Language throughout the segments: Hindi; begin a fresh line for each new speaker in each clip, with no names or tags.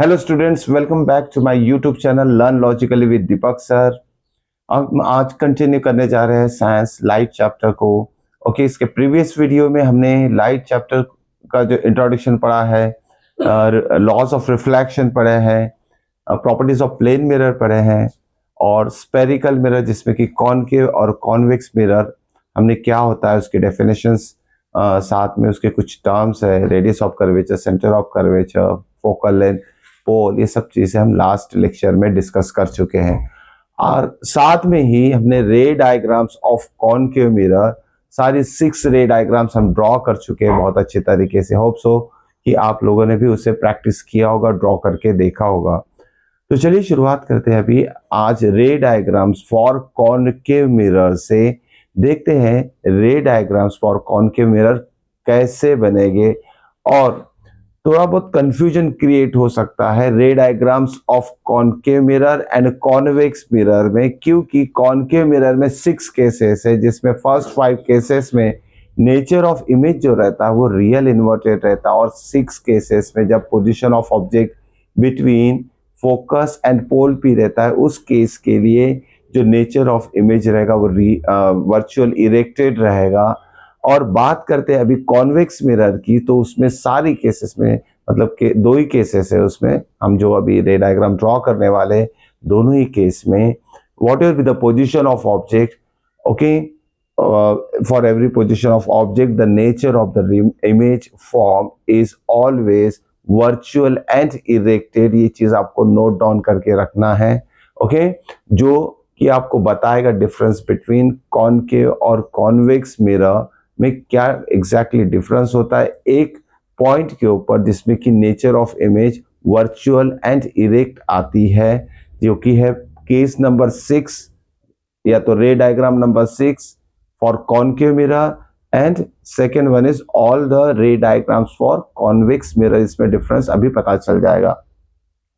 Hello students, welcome back to my YouTube channel learn logically with Deepak sir. हम आज कंटिन्यू करने जा रहे हैं साइंस लाइट चैप्टर को। ओके, इसके प्रीवियस वीडियो में हमने लाइट चैप्टर का जो इंट्रोडक्शन पढ़ा है, लॉज ऑफ रिफ्लेक्शन पढ़े हैं, प्रॉपर्टीज ऑफ प्लेन मिरर पढ़े हैं और स्पेरिकल मिरर जिसमें कि कॉनकेव और कॉन्वेक्स मिरर हमने क्या होता है उसके डेफिनेशंस, साथ में उसके कुछ टर्म्स है, radius of curvature, centre of curvature, focal length, pole, ये सब चीजें हम लास्ट लेक्चर में डिस्कस कर चुके हैं। और साथ में ही हमने रे डायग्राम्स ऑफ कॉनकेव मिरर, सारी 6 रे डायग्राम्स हम ड्रॉ कर चुके हैं बहुत अच्छे तरीके से। होप सो कि आप लोगों ने भी उसे प्रैक्टिस किया होगा, ड्रॉ करके देखा होगा। तो चलिए शुरुआत करते हैं अभी आज रे डायग्राम्स फॉर कॉनकेव मिरर से। देखते हैं रे डायग्राम्स फॉर कॉनकेव मिरर कैसे बनेंगे। और थोड़ा बहुत कंफ्यूजन क्रिएट हो सकता है रे diagrams of concave mirror and convex mirror में, क्योंकि कॉनकेव मिरर में 6 केसेस है जिसमें फर्स्ट 5 केसेस में नेचर ऑफ इमेज जो रहता है वो रियल इन्वर्टेड रहता है, और 6 केसेस में जब position of object between focus and pole P रहता है, उस केस के लिए जो नेचर ऑफ इमेज रहेगा वो वर्चुअल इरेक्टेड रहेगा। और बात करते हैं अभी कॉन्वेक्स मिरर की, तो उसमें सारी केसेस में, मतलब के 2 ही केसेस है उसमें, हम जो अभी रे डायग्राम ड्रॉ करने वाले दोनों ही केस में what ever be the position of object, okay, for every position of object the nature of the image form is always virtual and erected. ये चीज आपको नोट डाउन करके रखना है, ओके, जो कि आपको बताएगा डिफरेंस बिटवीन कॉनकेव और कॉन्वेक्स मिरर में क्या एग्जैक्टली डिफरेंस होता है एक पॉइंट के ऊपर, जिसमें कि nature of image virtual and erect आती है, जो कि है केस नंबर 6 या तो रे diagram number 6 for concave mirror, and second one is all the रे डायग्राम्स फॉर कॉन्वेक्स मिरर। इसमें डिफरेंस अभी पता चल जाएगा।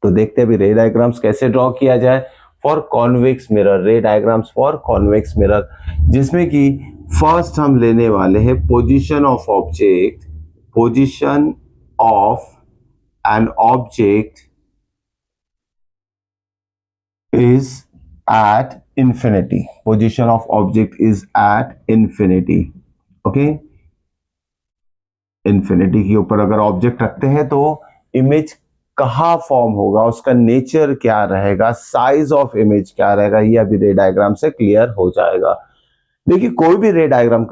तो देखते हैं अभी रे डायग्राम्स कैसे ड्रॉ किया जाए फॉर कॉन्वेक्स मिरर, रे डायग्राम्स फॉर कॉन्वेक्स मिरर, जिसमें कि फर्स्ट हम लेने वाले हैं position of object, position of an object is at infinity. Position of object is at infinity. Okay, infinity के ऊपर अगर ऑब्जेक्ट रखते हैं तो इमेज कहाँ फॉर्म होगा, उसका नेचर क्या रहेगा, साइज ऑफ इमेज क्या रहेगा, ये अभी रे डायग्राम से क्लियर हो जाएगा। देखिए, कोई भी रे डायग्राम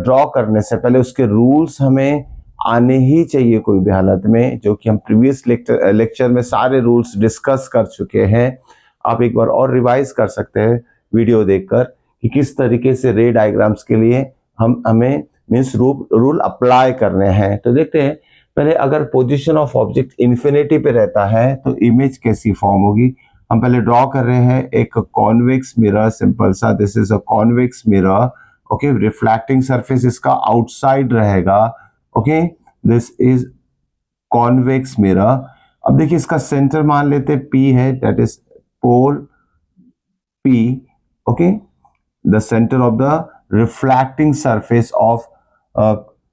ड्रॉ करने से पहले उसके रूल्स हमें आने ही चाहिए कोई भी हालत में, जो कि हम प्रीवियस लेक्चर में सारे रूल्स डिस्कस कर चुके हैं। आप एक बार और रिवाइज कर सकते हैं वीडियो देखकर कि किस तरीके से रे डायग्राम्स के लिए हमें मीन्स रूल अप्लाई करने हैं। तो देखते हैं पहले, अगर पोजीशन ऑफ ऑब्जेक्ट इन्फिनिटी पे रहता है तो इमेज कैसी फॉर्म होगी। हम पहले ड्रॉ कर रहे हैं एक कॉन्वेक्स मिरर, सिंपल सा, this is a convex mirror, okay, reflecting surface इसका आउटसाइड रहेगा, okay, this is convex mirror. अब देखिए इसका सेंटर मान लेते हैं P है, that is pole P, okay, the centre of the reflecting surface of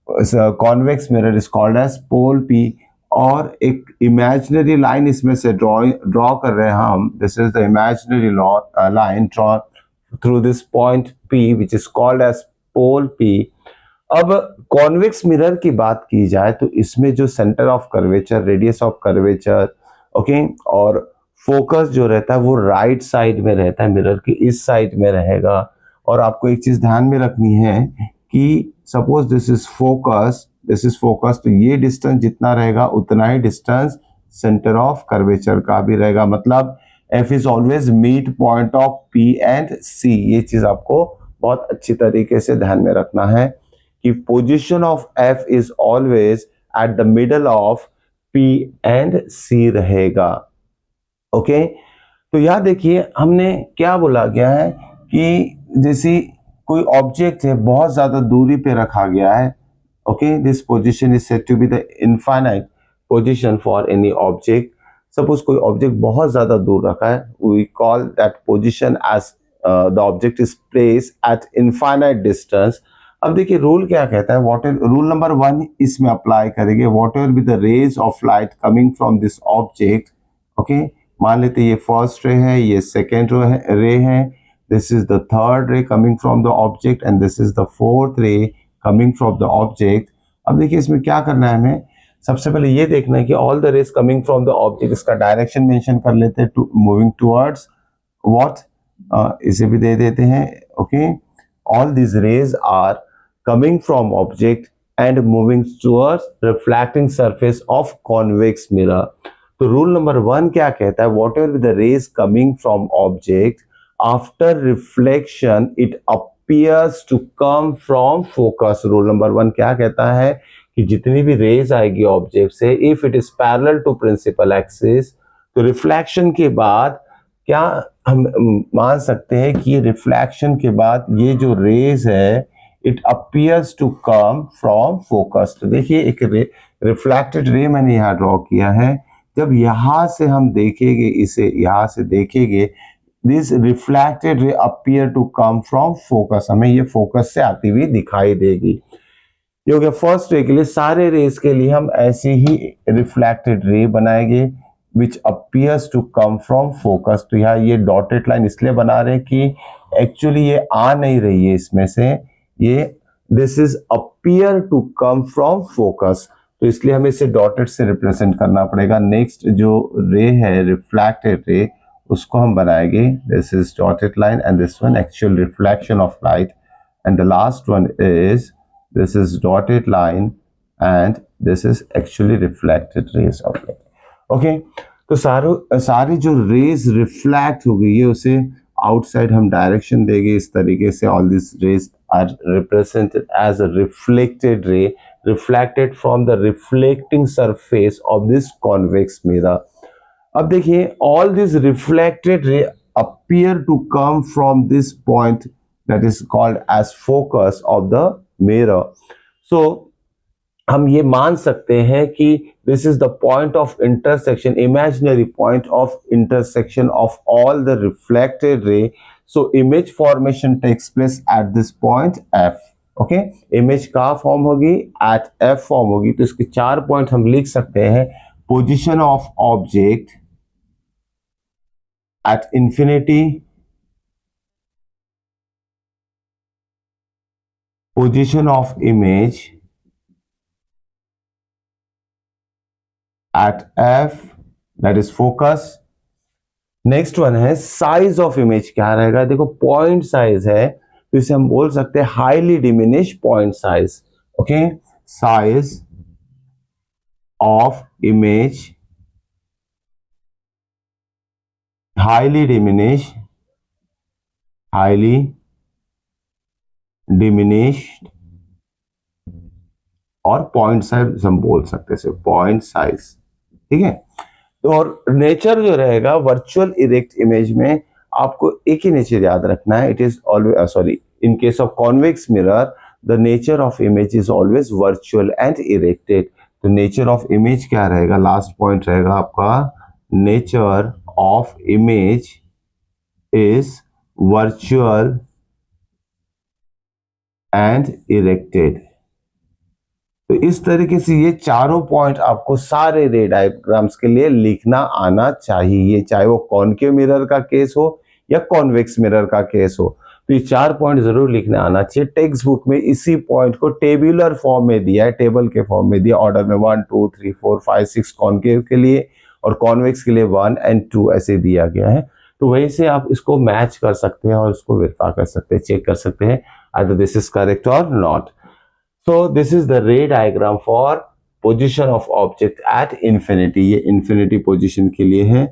convex mirror is called as pole P। और एक इमेजिनरी लाइन इसमें से ड्रॉ कर रहे हैं हम, this is the imaginary line draw through this point P which is called as pole P। अब कॉन्वेक्स मिरर की बात की जाए तो इसमें जो centre of curvature, radius of curvature, okay, और फोकस जो रहता है वो राइट साइड में रहता है, मिरर की इस साइड में रहेगा। और आपको एक चीज ध्यान में रखनी है कि suppose this is focus, this is focus, तो ये डिस्टेंस जितना रहेगा उतना ही डिस्टेंस सेंटर ऑफ कर्वेचर का भी रहेगा। मतलब F is always mid point of P and C। ये चीज आपको बहुत अच्छी तरीके से ध्यान में रखना है कि position of F is always at the middle of P and C रहेगा, ओके। तो यहां देखिए हमने क्या बोला गया है कि जैसे कोई ऑब्जेक्ट है बहुत ज्यादा दूरी पे रखा गया है, okay, this position is said to be the infinite position for any object. Suppose कोई ऑब्जेक्ट बहुत ज्यादा दूर रखा है, we call that position as the object is place at infinite distance. अब देखिए रूल क्या कहता है, वॉट रूल नंबर 1 इसमें अप्लाई करेंगे, whatever be the rays of light coming from this object, okay, मान लेते ये फर्स्ट रे है, ये सेकेंड रे है, this is the third ray coming from the object and this is the fourth ray coming from the object. अब देखिए इसमें क्या करना है हमें, सबसे पहले ये देखना है कि all the rays coming from the object, इसका डायरेक्शन मेंशन कर लेते हैं, टू मूविंग टुवर्ड्स व्हाट, इसे भी दे देते हैं। Okay, all this rays are coming from object and moving towards reflecting surface of convex mirror. तो रूल नंबर 1 क्या कहता है, whatever the rays coming from object after reflection it appears to come from focus. Rule number 1 क्या कहता है कि जितनी भी रेज आएगी ऑब्जेक्ट से, if it is parallel to principal axis, तो रिफ्लेक्शन के बाद क्या हम मान सकते हैं कि रिफ्लेक्शन के बाद ये जो रेज है it appears to come from focus. तो देखिए एक रिफ्लेक्टेड रे मैंने यहाँ ड्रॉ किया है, जब यहां से हम देखेंगे, इसे यहां से देखेंगे, this reflected ray appear to come from focus, हमें ये फोकस से आती हुई दिखाई देगी। ये हो गया फर्स्ट रे के लिए। सारे रेस के लिए हम ऐसे ही रिफ्लेक्टेड रे बनाएंगे which appears to come from focus. तो यहाँ ये डॉटेड लाइन इसलिए बना रहे हैं कि एक्चुअली ये आ नहीं रही है इसमें से, ये this is appear to come from focus, तो इसलिए हमें इसे डॉटेड से रिप्रेजेंट करना पड़ेगा। नेक्स्ट जो रे है रिफ्लेक्टेड रे, उसको हम बनाएंगे, this is dotted line and this one actual reflection of light, and the last one is this is dotted line and this is actually reflected rays of light. Okay, तो सारी जो रेज रिफ्लेक्ट हो गई है उसे आउटसाइड हम डायरेक्शन देंगे इस तरीके से, all this rays are represented as a reflected ray reflected from the reflecting surface of this convex mirror. अब देखिए all this reflected ray appear to come from this point that is called as focus of the mirror. So हम ये मान सकते हैं कि this is the point of intersection, imaginary point of intersection of all the reflected ray. So image formation takes place at this point F. Okay, image का फॉर्म होगी at F फॉर्म होगी, तो इसके 4 पॉइंट हम लिख सकते हैं। Position of object at infinity, position of image at F, that is focus. Next one है साइज ऑफ इमेज, क्या रहेगा, देखो पॉइंट साइज है तो इसे हम बोल सकते हैं highly diminish point size. Okay, size of image highly diminished और पॉइंट साइज हम बोल सकते हैं पॉइंट साइज। ठीक है, तो और नेचर जो रहेगा वर्चुअल इरेक्ट इमेज में आपको एक ही नेचर याद रखना है, it is always sorry in case of convex mirror the nature of image is always virtual and erected. तो नेचर ऑफ इमेज क्या रहेगा, लास्ट पॉइंट रहेगा आपका, nature of image is virtual and erected. तो इस तरीके से ये चारों पॉइंट आपको सारे रे डायग्राम्स के लिए लिखना आना चाहिए, चाहे वो कॉनकेव मिरर का केस हो या कॉन्वेक्स मिरर का केस हो, तो ये 4 पॉइंट जरूर लिखना आना चाहिए। टेक्स्ट बुक में इसी पॉइंट को टेबुलर फॉर्म में दिया है, टेबल के फॉर्म में दिया, ऑर्डर में 1 2 3 4 5 6 कॉनकेव के लिए और कॉन्वेक्स के लिए 1 and 2 ऐसे दिया गया है। तो वहीं से आप इसको मैच कर सकते हैं और इसको वेरीफाई कर सकते हैं, चेक कर सकते हैं either this is correct or not. So this is the ray diagram for position of object at infinity, ये infinity position के लिए है।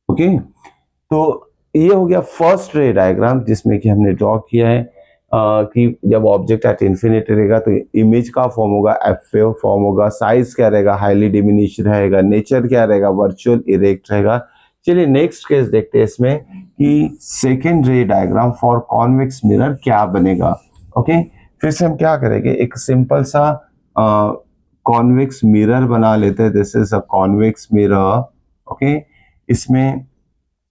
ओके, तो ये हो गया फर्स्ट रे डायग्राम जिसमें कि हमने ड्रॉ किया है कि जब ऑब्जेक्ट एट इन्फिनिटी रहेगा तो इमेज का फॉर्म होगा एफ फॉर्म होगा, साइज क्या रहेगा हाईली डिमिनिश रहेगा, नेचर क्या रहेगा वर्चुअल इरेक्ट रहेगा। चलिए नेक्स्ट केस देखते हैं इसमें कि सेकेंड रे डायग्राम फॉर कॉन्वेक्स मिरर क्या बनेगा। ओके, फिर से हम क्या करेंगे, एक सिंपल सा कॉन्वेक्स मिरर बना लेते हैं। This is a convex mirror. Okay, इसमें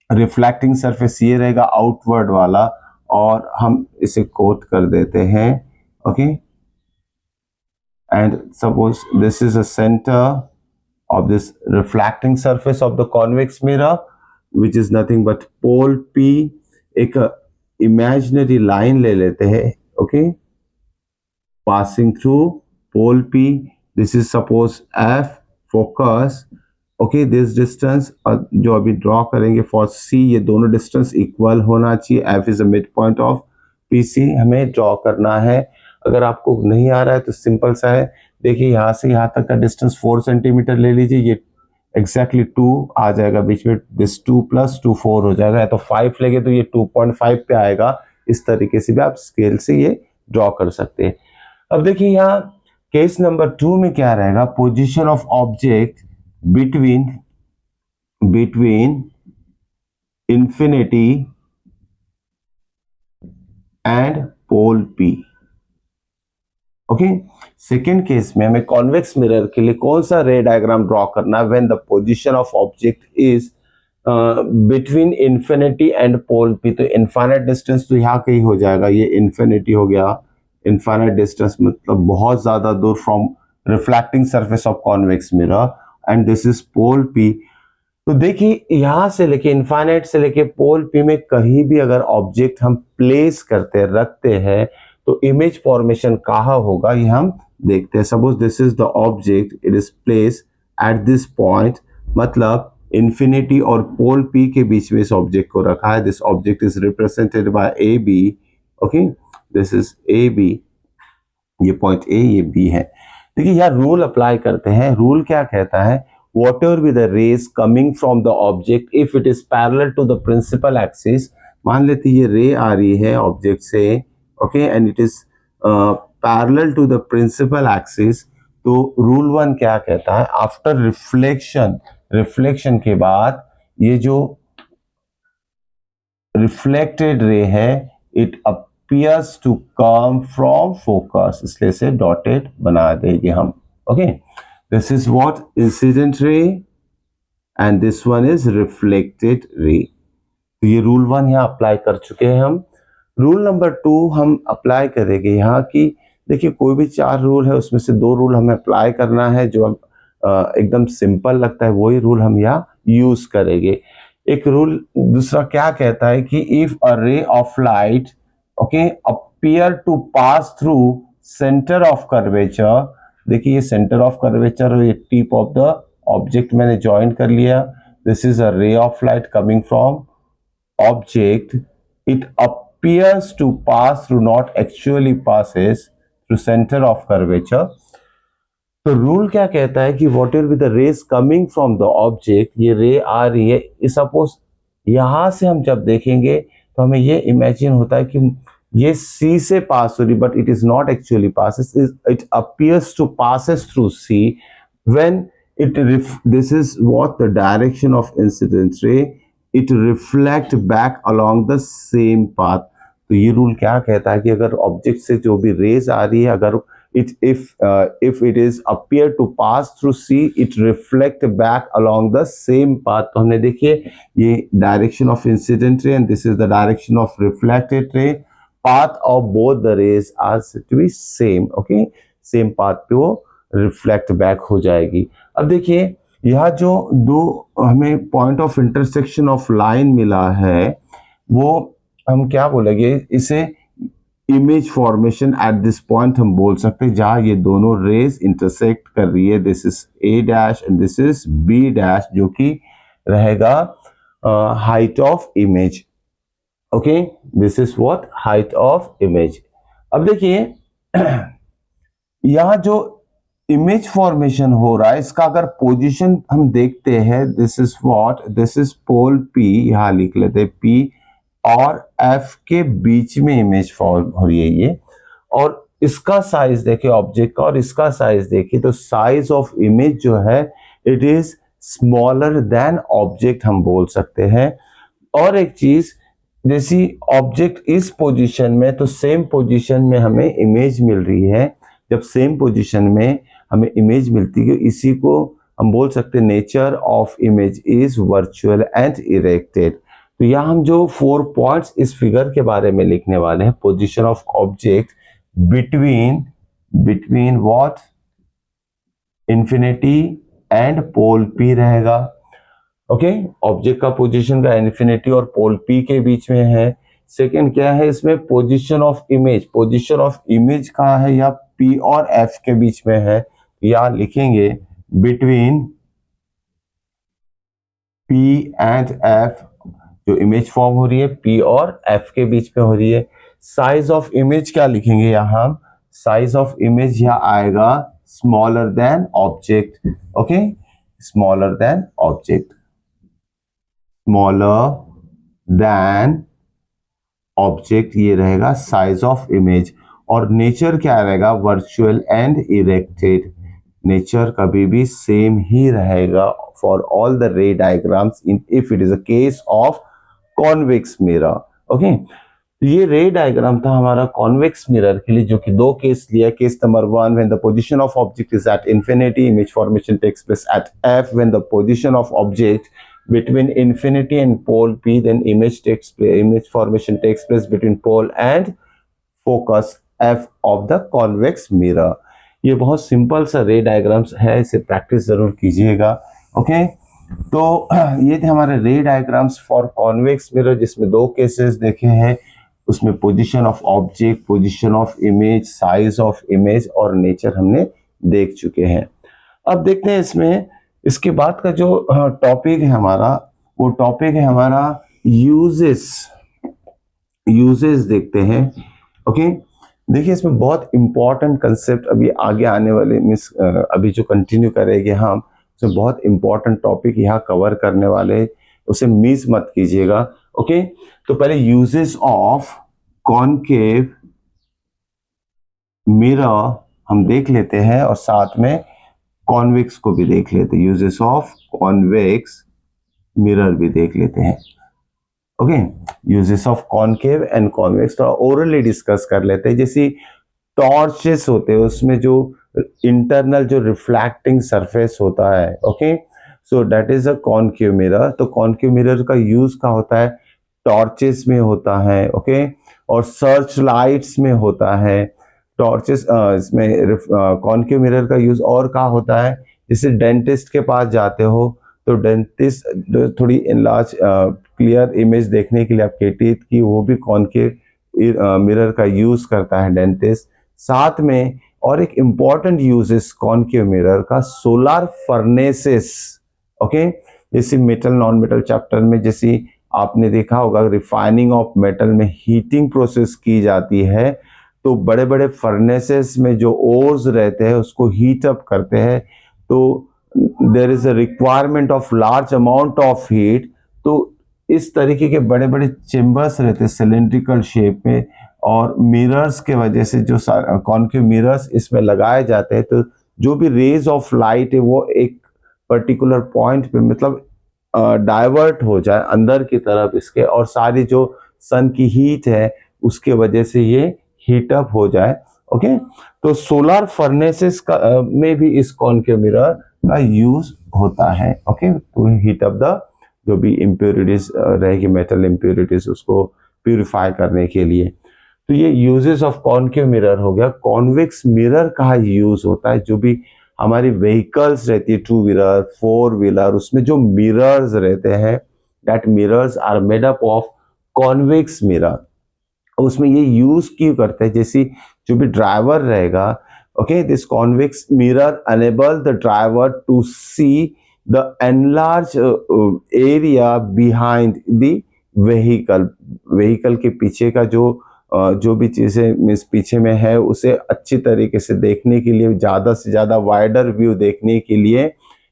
रिफ्लेक्टिंग सरफेस ये रहेगा आउटवर्ड वाला और हम इसे कोट कर देते हैं। Okay, and suppose this is a centre of this reflecting surface of the convex mirror, which is nothing but pole P. एक imaginary line ले लेते हैं, okay, passing through pole P. This is suppose F focus. Okay this distance जो अभी ड्रॉ करेंगे फॉर सी, ये दोनों डिस्टेंस इक्वल होना चाहिए. F is the mid point of P C हमें ड्रॉ करना है. अगर आपको नहीं आ रहा है तो सिंपल सा है, देखिए यहाँ से यहाँ तक का डिस्टेंस 4 सेंटीमीटर ले लीजिए, ये एग्जैक्टली 2 आ जाएगा बीच में, दिस 2 + 2 4 हो जाएगा, या तो 5 लेंगे तो ये 2.5 पे आएगा. इस तरीके से भी आप स्केल से ये ड्रॉ कर सकते हैं. अब देखिए यहाँ केस नंबर 2 में क्या रहेगा, position of object between infinity and pole P. Okay, second case में हमें कॉन्वेक्स मिरर के लिए कौन सा रे डायग्राम ड्रॉ करना है, when the position of object is between infinity and pole P. तो इनफाइनाइट डिस्टेंस तो यहाँ कहीं हो जाएगा, ये इंफिनिटी हो गया. इनफाइनाइट डिस्टेंस मतलब बहुत ज्यादा दूर from reflecting surface of convex mirror, and this is pole P. तो देखिए यहां से लेके इनफाइनाइट से लेके पोल P में कहीं भी अगर ऑब्जेक्ट हम प्लेस करते रखते हैं तो इमेज फॉर्मेशन कहाँ होगा ये हम देखते हैं. Suppose this is the object, it is place at this point, मतलब इन्फिनिटी और पोल P के बीच में इस ऑब्जेक्ट को रखा है. This object is represented by A B. Okay, this is A B, ये पॉइंट ए, ये बी है. देखिए यहाँ रूल अप्लाई करते हैं. रूल क्या कहता है, whatever be the rays coming from the object if it is parallel to the principal axis. मान लेते ये रे आ रही है ऑब्जेक्ट से, okay, and it is parallel to the principal axis. तो रूल 1 क्या कहता है, आफ्टर रिफ्लेक्शन के बाद ये जो रिफ्लेक्टेड रे है it appears to come from focus, इसलिए से डॉटेड बना देंगे हम. Okay, this is what incident ray and this one is reflected ray. तो ये रूल 1 यहाँ अप्लाई कर चुके हैं हम. रूल नंबर 2 हम अप्लाई करेंगे यहाँ की, देखिए कोई भी 4 रूल है उसमें से 2 रूल हमें अप्लाई करना है, जो एकदम सिंपल लगता है वही रूल हम यहाँ यूज करेंगे. एक रूल दूसरा क्या कहता है कि if a ray of light okay appear to pass through centre of curvature, देखिए ये सेंटर ऑफ कर्वेचर और ये टिप ऑफ द ऑब्जेक्ट मैंने ज्वाइन कर लिया. This is a ray of light coming from object, it appears to pass through, not actually passes through centre of curvature. तो रूल क्या कहता है कि whatever with the rays coming from the object, ये रे आ रही है, सपोज यहां से हम जब देखेंगे तो हमें ये इमेजिन होता है कि ये C से पास हो रही, but it is not actually passes, it appears to passes through C when it, this is what the direction of incident ray, it reflect back along the same path. तो ये रूल क्या कहता है कि अगर ऑब्जेक्ट से जो भी रेज आ रही है, अगर if it is appear to pass through C, it reflect back along the same path. तो हमने देखिए ये direction of incident ray and this is the direction of reflected ray. Path of both the rays are said to be same. Okay, same path पे वो reflect back हो जाएगी. अब देखिए यहाँ जो दो हमें point of intersection of line मिला है, वो हम क्या बोलेंगे, इसे image formation at this point हम बोल सकते हैं, जहां ये दोनों रेज इंटरसेक्ट कर रही है. This is A dash and this is B dash, जो कि रहेगा height of image. Okay, this is what height of image. अब देखिए यहां जो इमेज फॉर्मेशन हो रहा है, इसका अगर पोजीशन हम देखते हैं, this is what, this is pole P, यहां लिख लेते हैं P और F के बीच में इमेज फॉर्म हो रही है ये, और इसका साइज देखिए ऑब्जेक्ट का और इसका साइज देखिए, तो साइज ऑफ इमेज जो है it is smaller than object हम बोल सकते हैं. और एक चीज, जैसी ऑब्जेक्ट इस पोजीशन में, तो सेम पोजीशन में हमें इमेज मिल रही है. जब सेम पोजीशन में हमें इमेज मिलती है, इसी को हम बोल सकते हैं nature of image is virtual and erected. तो यहाँ हम जो 4 पॉइंट्स इस फिगर के बारे में लिखने वाले हैं, position of object between what, infinity and pole P रहेगा। ओके, ऑब्जेक्ट का पोजीशन का इन्फिनिटी और पोल पी के बीच में है। सेकंड क्या है इसमें, position of image, position of image कहाँ है, या पी और एफ के बीच में है, या लिखेंगे बिटवीन पी एंड एफ। जो इमेज फॉर्म हो रही है पी और एफ के बीच में हो रही है। साइज ऑफ इमेज क्या लिखेंगे यहाँ, साइज ऑफ इमेज यहाँ आएगा smaller than object. Okay, smaller than object, smaller than object, ये रहेगा साइज ऑफ इमेज। और नेचर क्या रहेगा, वर्चुअल एंड इरेक्टेड। नेचर कभी भी सेम ही रहेगा फॉर ऑल द रे diagrams in if it is a case of convex mirror. Okay, तो ये रे डायग्राम था हमारा कॉन्वेक्स मिरर के लिए, जो कि दो केस लिया। Case number 1, when the position of object is at infinity, image formation takes place at F. When the position of object between infinity and pole P, then image formation takes place between pole and focus F of the convex mirror। ये बहुत सिंपल सा रे डायग्राम्स है, इसे प्रैक्टिस जरूर कीजिएगा। ओके, तो ये थे हमारे रे डायग्राम्स फॉर कॉन्वेक्स मिरर, जिसमें दो केसेस देखे हैं। उसमें position of object, position of image, size of image और नेचर हमने देख चुके हैं। अब देखते हैं इसमें इसके बाद का जो टॉपिक है हमारा, वो टॉपिक है हमारा यूजेस। यूजेस देखते हैं। ओके, देखिए इसमें बहुत इंपॉर्टेंट कंसेप्ट अभी आगे आने वाले अभी जो कंटिन्यू करेंगे हम, उसमें बहुत इंपॉर्टेंट टॉपिक यहाँ कवर करने वाले, उसे मिस मत कीजिएगा। ओके, तो पहले यूजेस ऑफ कॉनकेव मिरर हम देख लेते हैं और साथ में कॉन्वेक्स को भी देख लेते हैं। यूजेस ऑफ कॉन्वेक्स मिरर भी देख लेते हैं। Okay, uses of concave and convex थोड़ा ओरली डिस्कस कर लेते हैं। जैसे टॉर्चेस होते हैं, उसमें जो इंटरनल जो रिफ्लेक्टिंग सरफेस होता है, okay, so that is a concave mirror. तो कॉनकेव मिरर का यूज का होता है, टॉर्चेस में होता है, ओके, और सर्च लाइट्स में होता है। टॉर्चेस इसमें कॉनकेव मिरर का यूज और क्या होता है, जैसे डेंटिस्ट के पास जाते हो तो डेंटिस्ट थोड़ी इनलार्ज क्लियर इमेज देखने के लिए आपके टीथ की, वो भी कॉनकेव मिरर का यूज करता है डेंटिस्ट। साथ में और एक इम्पॉर्टेंट यूजेस कॉनकेव मिरर का, सोलर फर्नेसेस। ओके, जैसे मेटल नॉन मेटल चैप्टर में जैसे आपने देखा होगा, रिफाइनिंग ऑफ मेटल में हीटिंग प्रोसेस की जाती है, तो बड़े बड़े फर्नेसेस में जो ओर्स रहते हैं उसको हीट अप करते हैं, तो there is a requirement of large amount of heat. तो इस तरीके के बड़े बड़े चेम्बर्स रहते हैं सिलेंड्रिकल शेप में, और मिरर्स के वजह से जो कॉनकेव मिरर्स इसमें लगाए जाते हैं, तो जो भी रेज ऑफ लाइट है वो एक पर्टिकुलर पॉइंट पे मतलब डाइवर्ट हो जाए अंदर की तरफ इसके, और सारी जो सन की हीट है उसके वजह से ये हीट अप हो जाए। ओके, तो सोलर फर्नेसेस का में भी इस कॉनकेव मिरर का यूज होता है। Okay, to heat up the जो भी इम्प्योरिटीज रहेगी, मेटल इम्प्योरिटीज, उसको प्यूरिफाई करने के लिए। तो ये यूजेस ऑफ कॉनकेव मिरर हो गया। कॉन्वेक्स मिरर का यूज होता है जो भी हमारी व्हीकल्स रहती है, 2 व्हीलर 4 व्हीलर, उसमें जो मिरर्स रहते हैं, that mirrors are made up of convex mirror. उसमें ये यूज क्यों करते हैं, जैसे जो भी ड्राइवर रहेगा, okay, this convex mirror enable the driver to see the enlarge area behind the vehicle. Vehicle के पीछे का जो भी चीजें पीछे में है उसे अच्छी तरीके से देखने के लिए, ज्यादा से ज्यादा वाइडर व्यू देखने के लिए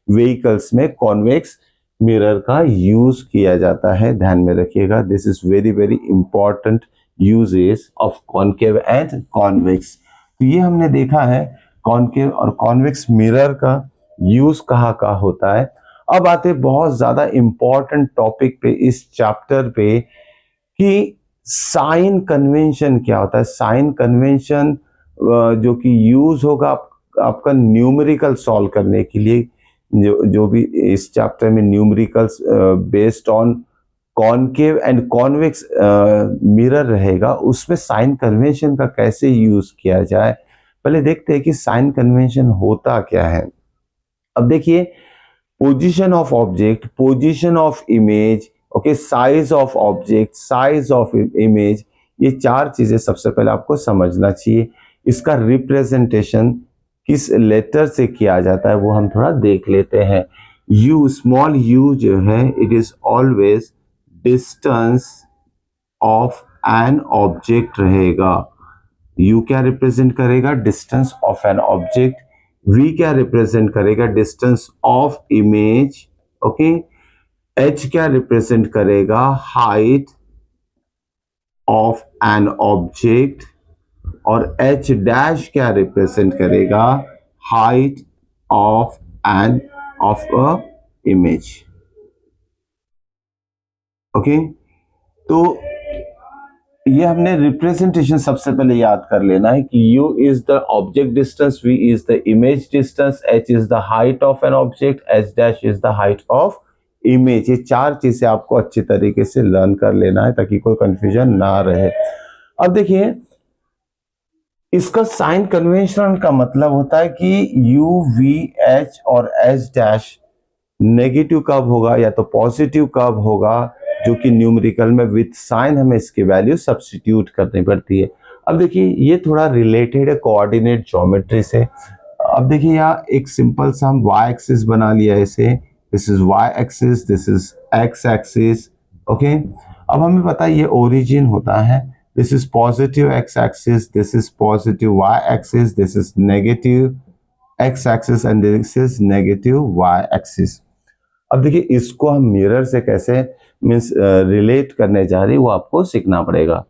व्हीकल्स में कॉन्वेक्स मिरर का यूज किया जाता है। ध्यान में रखिएगा, this is very very important uses of concave and convex. तो ये हमने देखा है कॉनकेव और कॉन्वेक्स मिरर का यूज कहाँ होता है। अब आते बहुत ज्यादा इंपॉर्टेंट टॉपिक पे इस चैप्टर पे कि साइन कन्वेंशन क्या होता है। साइन कन्वेंशन जो कि यूज होगा आपका न्यूमेरिकल सॉल्व करने के लिए, जो भी इस चैप्टर में numericals based on concave and convex mirror रहेगा, उसमें साइन कन्वेंशन का कैसे यूज किया जाए। पहले देखते हैं कि साइन कन्वेंशन होता क्या है। अब देखिए, position of object, position of image, okay, size of object, size of image, ये चार चीजें सबसे पहले आपको समझना चाहिए। इसका रिप्रेजेंटेशन किस लेटर से किया जाता है वो हम थोड़ा देख लेते हैं। यू, स्मॉल यू जो है, it is always distance of an object रहेगा। यू क्या रिप्रेजेंट करेगा? Distance of an object. V क्या रिप्रेजेंट करेगा? Distance of image, okay. H क्या रिप्रेजेंट करेगा? Height of an object. और एच डैश क्या रिप्रेजेंट करेगा? Height of an of a image, okay. तो ये हमने रिप्रेजेंटेशन सबसे पहले याद कर लेना है कि u is the object distance, v is the image distance, h is the height of an object, h dash is the height of image. ये चार चीजें आपको अच्छी तरीके से लर्न कर लेना है ताकि कोई कंफ्यूजन ना रहे। अब देखिए, इसका साइन कन्वेंशन का मतलब होता है कि u, v, h और h डैश नेगेटिव कब होगा या तो पॉजिटिव कब होगा, जो कि न्यूमेरिकल में विथ साइन हमें इसकी वैल्यू सब्स्टिट्यूट करनी पड़ती है। अब देखिए, ये थोड़ा रिलेटेड है कोऑर्डिनेट ज्योमेट्री से। अब देखिए, यहाँ एक सिंपल सा हम y एक्सिस बना लिया है इसे। This is y axis, this is x axis, okay. अब हमें पता है ये ओरिजिन होता है। This is positive x axis, this is positive y axis, this is negative x axis and this is negative y axis. अब देखिए, इसको हम मिरर से कैसे मीन्स रिलेट करने जा रही वो आपको सीखना पड़ेगा।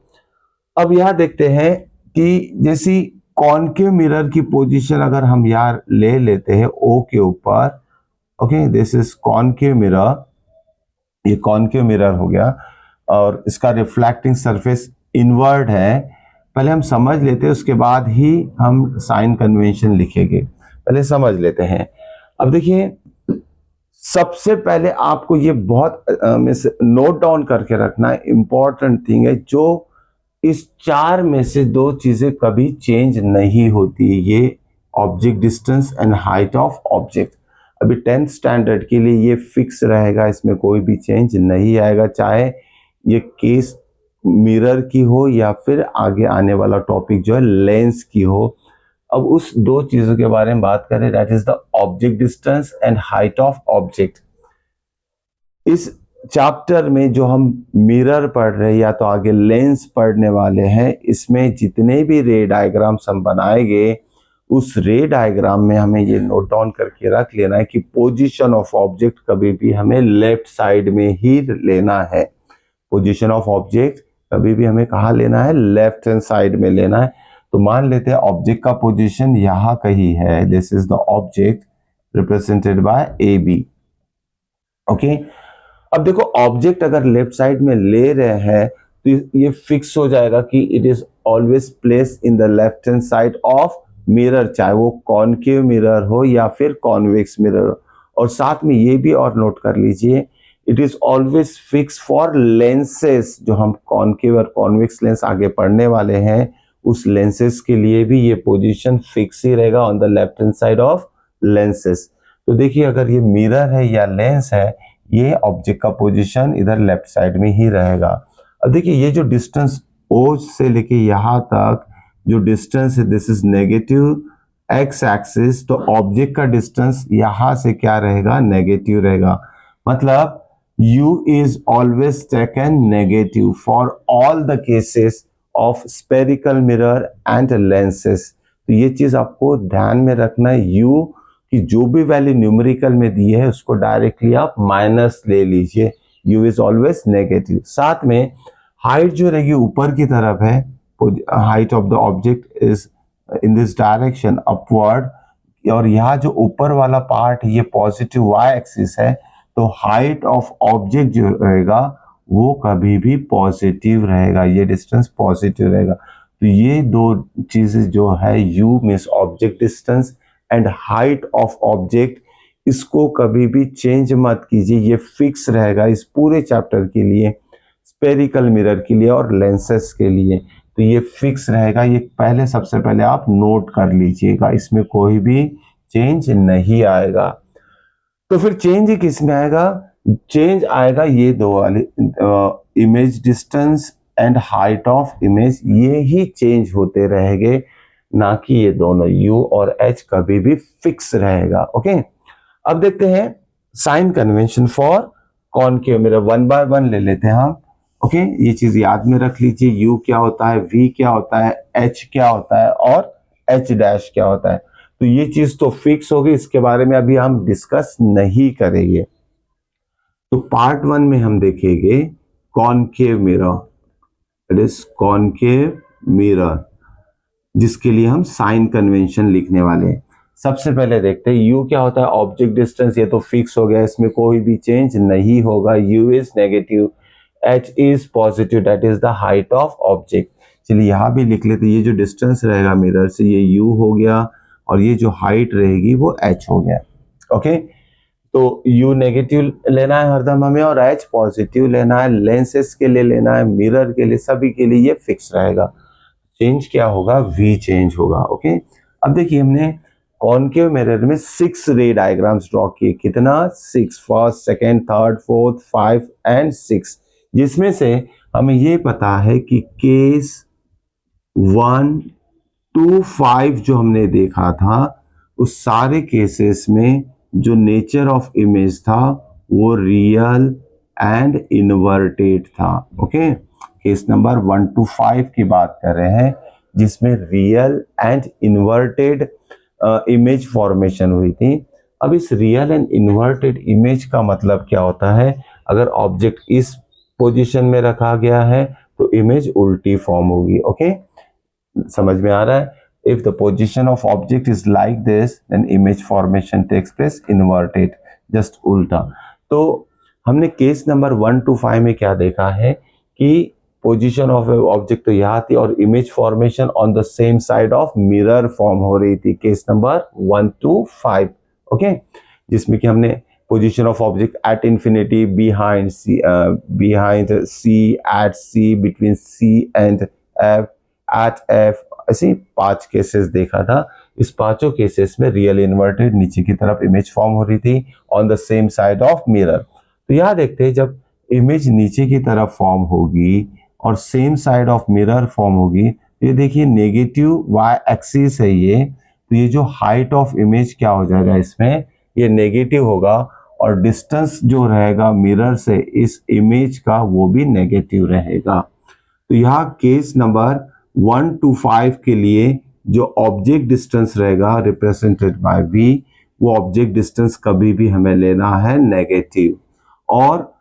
अब यहां देखते हैं कि जैसी कॉनकेव मिरर की पोजीशन अगर हम यार ले लेते हैं ओ के ऊपर, okay, this is concave mirror, ये कॉनकेव मिरर हो गया और इसका रिफ्लेक्टिंग सरफेस इनवर्ड है। पहले हम समझ लेते हैं, उसके बाद ही हम साइन कन्वेंशन लिखेंगे। पहले समझ लेते हैं। अब देखिए, सबसे पहले आपको ये बहुत नोट डाउन करके रखना है, इंपॉर्टेंट थिंग है, जो इस चार में से दो चीजें कभी चेंज नहीं होती। ये object distance and height of object अभी 10th स्टैंडर्ड के लिए ये फिक्स रहेगा, इसमें कोई भी चेंज नहीं आएगा, चाहे ये केस मिरर की हो या फिर आगे आने वाला टॉपिक जो है लेंस की हो। अब उस दो चीजों के बारे में बात करें, that is the object distance and height of object. इस चैप्टर में जो हम मिरर पढ़ रहे हैं या तो आगे लेंस पढ़ने वाले हैं, इसमें जितने भी रे डायग्राम्स हम बनाएंगे, उस रे डायग्राम में हमें ये नोट डाउन करके रख लेना है कि पोजीशन ऑफ ऑब्जेक्ट कभी भी हमें लेफ्ट साइड में ही लेना है। पोजीशन ऑफ ऑब्जेक्ट कभी भी हमें कहाँ लेना है? लेफ्ट हैंड साइड में लेना है। तो मान लेते हैं ऑब्जेक्ट का पोजीशन यहाँ कहीं है। This is the object represented by A B, okay. अब देखो, ऑब्जेक्ट अगर लेफ्ट साइड में ले रहे हैं तो ये फिक्स हो जाएगा कि it is always place in the left hand side of mirror, चाहे वो कॉनकेव मिरर हो या फिर कॉन्वेक्स मिरर हो। और साथ में ये भी और नोट कर लीजिए, it is always fix for lenses. जो हम कॉनकेव और कॉन्वेक्स लेंस आगे पढ़ने वाले हैं, उस लेंसेस के लिए भी ये पोजीशन फिक्स ही रहेगा on the left hand side of lenses. तो देखिए, अगर ये मिरर है या लेंस है, ये ऑब्जेक्ट का पोजीशन इधर लेफ्ट साइड में ही रहेगा। अब देखिए, ये जो डिस्टेंस ओ से लेके यहाँ तक जो डिस्टेंस है, this is negative x axis, तो ऑब्जेक्ट का डिस्टेंस यहाँ से क्या रहेगा? नेगेटिव रहेगा। मतलब u is always taken negative for all the cases of spherical mirror and lenses। तो ये चीज आपको ध्यान में रखना है, u कि जो भी वैल्यू न्यूमेरिकल में दी है उसको डायरेक्टली आप माइनस ले लीजिए, u इज ऑलवेज नेगेटिव। साथ में हाइट जो रहेगी ऊपर की तरफ है, height of the object is in this direction upward, और यहाँ जो ऊपर वाला पार्ट ये पॉजिटिव y एक्सिस है, तो हाइट ऑफ ऑब्जेक्ट जो रहेगा वो कभी भी पॉजिटिव रहेगा, ये डिस्टेंस पॉजिटिव रहेगा। तो ये दो चीजें जो है, u means object distance and height of object, इसको कभी भी चेंज मत कीजिए, ये फिक्स रहेगा इस पूरे चैप्टर के लिए, स्पेरिकल मिरर के लिए और लेंसेस के लिए। तो ये फिक्स रहेगा, ये पहले सबसे पहले आप नोट कर लीजिएगा, इसमें कोई भी चेंज नहीं आएगा। तो फिर चेंज ही किस में आएगा? चेंज आएगा ये दो वाले, image distance and height of image, ये ही चेंज होते रहेंगे, ना कि ये दोनों u और h कभी भी फिक्स रहेगा। ओके, अब देखते हैं sign convention for concave mirror, one by one ले लेते हैं हम। ओके, ये चीज याद में रख लीजिए, u क्या होता है, v क्या होता है, h क्या होता है और h डैश क्या होता है। तो ये चीज तो फिक्स होगी, इसके बारे में अभी हम डिस्कस नहीं करेंगे। तो पार्ट वन में हम देखेंगे concave mirror, it is concave mirror, जिसके लिए हम साइन कन्वेंशन लिखने वाले हैं। सबसे पहले देखते हैं u क्या होता है, ऑब्जेक्ट डिस्टेंस, ये तो फिक्स हो गया, इसमें कोई भी चेंज नहीं होगा। u is negative, h is positive, that is the height of object. चलिए यहां भी लिख लेते, ये जो डिस्टेंस रहेगा मिरर से ये u हो गया, और ये जो हाइट रहेगी वो h हो गया। ओके, तो u नेगेटिव लेना है हरदम हमें, और h पॉजिटिव लेना है, लेंसेस के लिए लेना है, मिरर के लिए, सभी के लिए ये फिक्स रहेगा। चेंज क्या होगा, v चेंज होगा। ओके, अब देखिए हमने कॉनकेव मिरर में 6 रे डायग्राम्स ड्रॉ किए, कितना, 6, first, second, third, fourth, 5 and 6, जिसमें से हमें ये पता है कि केस 1 to 5 जो हमने देखा था, उस सारे केसेस में जो नेचर ऑफ इमेज था वो रियल एंड इन्वर्टेड था। ओके, केस नंबर 1 to 5 की बात कर रहे हैं, जिसमें real and inverted image formation हुई थी। अब इस रियल एंड इन्वर्टेड इमेज का मतलब क्या होता है? अगर ऑब्जेक्ट इस पोजीशन में रखा गया है तो इमेज उल्टी फॉर्म होगी। ओके, समझ में आ रहा है? If the position of object is like this, then image formation takes place inverted, just उल्टा। तो हमने केस नंबर 1 to 5 में क्या देखा है कि पोजीशन ऑफ ऑब्जेक्ट तो यहाँ थी, और image formation on the same side of mirror form हो रही थी, केस नंबर 1 to 5। ओके, जिसमें कि हमने position of object at infinity, behind C, at C, between C and F, at F, ऐसे 5 केसेस देखा था। इस पांचों केसेस में रियल इन्वर्टेड नीचे की तरफ इमेज फॉर्म हो रही थी on the same side of mirror. तो यहां देखते हैं, जब इमेज नीचे की तरफ फॉर्म होगी और same side of mirror form होगी, तो ये देखिए नेगेटिव वाई एक्सिस है ये, तो ये जो हाइट ऑफ इमेज क्या हो जाएगा, इसमें ये नेगेटिव होगा, और डिस्टेंस जो रहेगा मिरर से इस इमेज का वो भी नेगेटिव रहेगा। तो यहाँ केस नंबर 1 to 5 के लिए जो ऑब्जेक्ट डिस्टेंस रहेगा रिप्रेजेंटेड बाय v, वो ऑब्जेक्ट डिस्टेंस कभी भी हमें लेना है नेगेटिव, और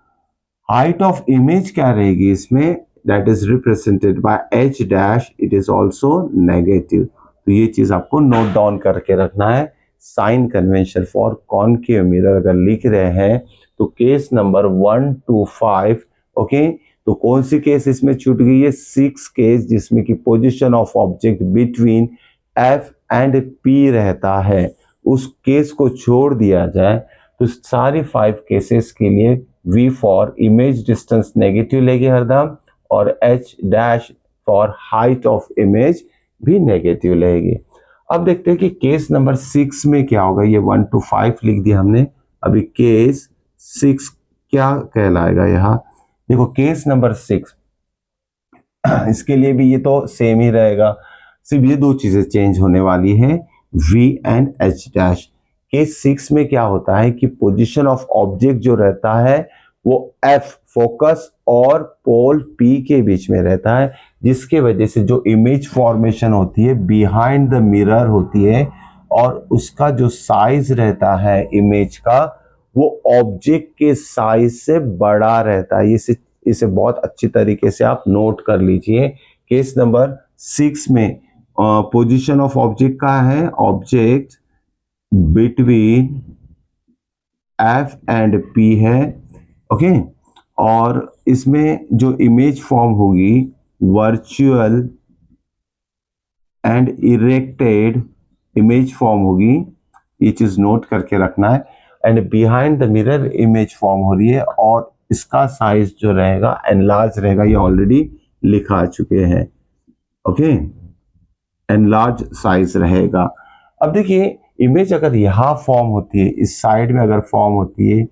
हाइट ऑफ इमेज क्या रहेगी इसमें, that is represented by h dash, it is also negative. तो ये चीज आपको नोट डाउन करके रखना है। Sign convention for concave mirror अगर लिख रहे हैं तो केस नंबर 1 to 5। ओके, तो कौन सी केस इसमें छूट गई है, 6 केस, जिसमें कि position of object between f and p रहता है, उस केस को छोड़ दिया जाए तो सारी 5 केसेस के लिए v for image distance negative लेगी हरदम, और h dash for height of image भी नेगेटिव लेगी। अब देखते हैं कि केस नंबर 6 में क्या होगा। ये 1 to 5 लिख दिया हमने, अभी केस 6 क्या कहलाएगा यहाँ, देखो केस नंबर 6 इसके लिए भी ये तो सेम ही रहेगा, सिर्फ ये दो चीजें चेंज होने वाली है, v and h dash. Case 6 में क्या होता है कि पोजीशन ऑफ ऑब्जेक्ट जो रहता है वो f फोकस और पोल p के बीच में रहता है, जिसके वजह से जो इमेज फॉर्मेशन होती है बिहाइंड द मिरर होती है, और उसका जो साइज रहता है इमेज का वो ऑब्जेक्ट के साइज से बड़ा रहता है। इसे बहुत अच्छी तरीके से आप नोट कर लीजिए। केस नंबर 6 में पोजीशन ऑफ ऑब्जेक्ट का है, object between f and p है। ओके, और इसमें जो इमेज फॉर्म होगी virtual and erected image form होगी, ये चीज नोट करके रखना है। And behind the mirror image form हो रही है, और इसका साइज जो रहेगा एनलार्ज रहेगा, ये ऑलरेडी लिखा चुके हैं। ओके, एनलार्ज साइज रहेगा। अब देखिए इमेज अगर यहाँ फॉर्म होती है, इस साइड में अगर फॉर्म होती है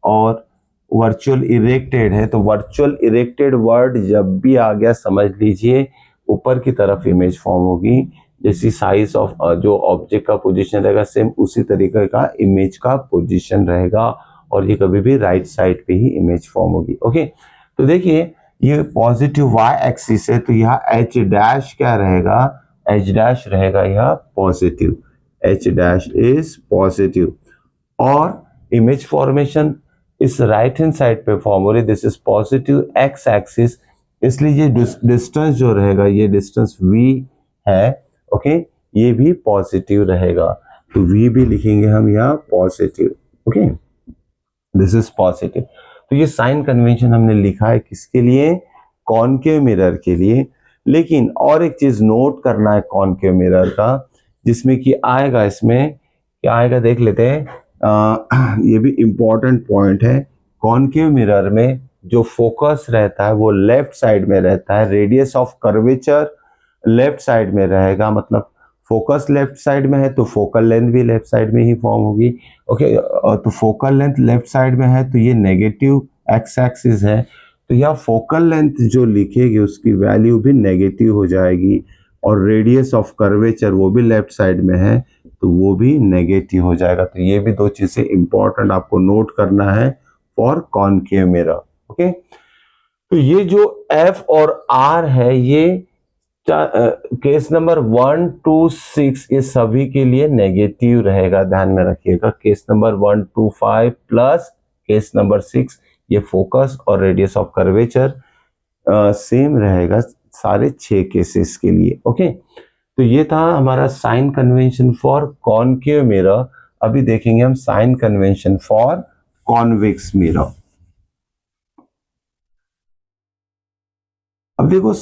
और वर्चुअल इरेक्टेड है, तो वर्चुअल इरेक्टेड वर्ड जब भी आ गया समझ लीजिए ऊपर की तरफ इमेज फॉर्म होगी। जैसी साइज ऑफ जो ऑब्जेक्ट का पोजीशन रहेगा सेम उसी तरीके का इमेज का पोजीशन रहेगा, और ये कभी भी राइट साइड पे ही इमेज फॉर्म होगी। ओके, तो देखिए ये पॉजिटिव वाई एक्सिस है, तो यहाँ एच डैश क्या रहेगा, एच डैश रहेगा यहाँ positive, H dash is positive. और इमेज फॉर्मेशन इस राइट हैंड साइड पे फॉर्म हो रही, this is positive x axis, इसलिए ये डिस्टेंस जो रहेगा, ये डिस्टेंस v है। ओके, ये भी पॉजिटिव रहेगा, तो v भी लिखेंगे हम यहाँ positive. Okay, this is positive. तो ये साइन कन्वेंशन हमने लिखा है किसके लिए, कॉनकेव मिरर के लिए। लेकिन और एक चीज नोट करना है कॉनकेव मिरर का, जिसमें कि आएगा, इसमें क्या आएगा देख लेते हैं। ये भी इंपॉर्टेंट पॉइंट है। कॉनकेव मिरर में जो फोकस रहता है वो लेफ्ट साइड में रहता है, radius of curvature left side में रहेगा, मतलब फोकस लेफ्ट साइड में है तो फोकल लेंथ भी लेफ्ट साइड में ही फॉर्म होगी। ओके, तो फोकल लेंथ लेफ्ट साइड में है तो ये नेगेटिव एक्स एक्सिस है, तो यह फोकल लेंथ जो लिखेगी उसकी वैल्यू भी नेगेटिव हो जाएगी, और रेडियस ऑफ कर्वेचर वो भी लेफ्ट साइड में है तो वो भी नेगेटिव हो जाएगा। तो ये भी दो चीजें इंपॉर्टेंट आपको नोट करना है फॉर कॉनकेव मिरर। ओके, तो ये जो एफ और आर है, ये केस नंबर 1 to 6 ये सभी के लिए नेगेटिव रहेगा, ध्यान में रखिएगा। Case number 1 to 5 plus case number 6 ये फोकस और रेडियस ऑफ कर्वेचर सेम रहेगा सारे 6 केसेस के लिए। ओके, तो ये था हमारा sign convention for concave mirror. अभी देखेंगे हम sign convention for convex mirror. अब देखो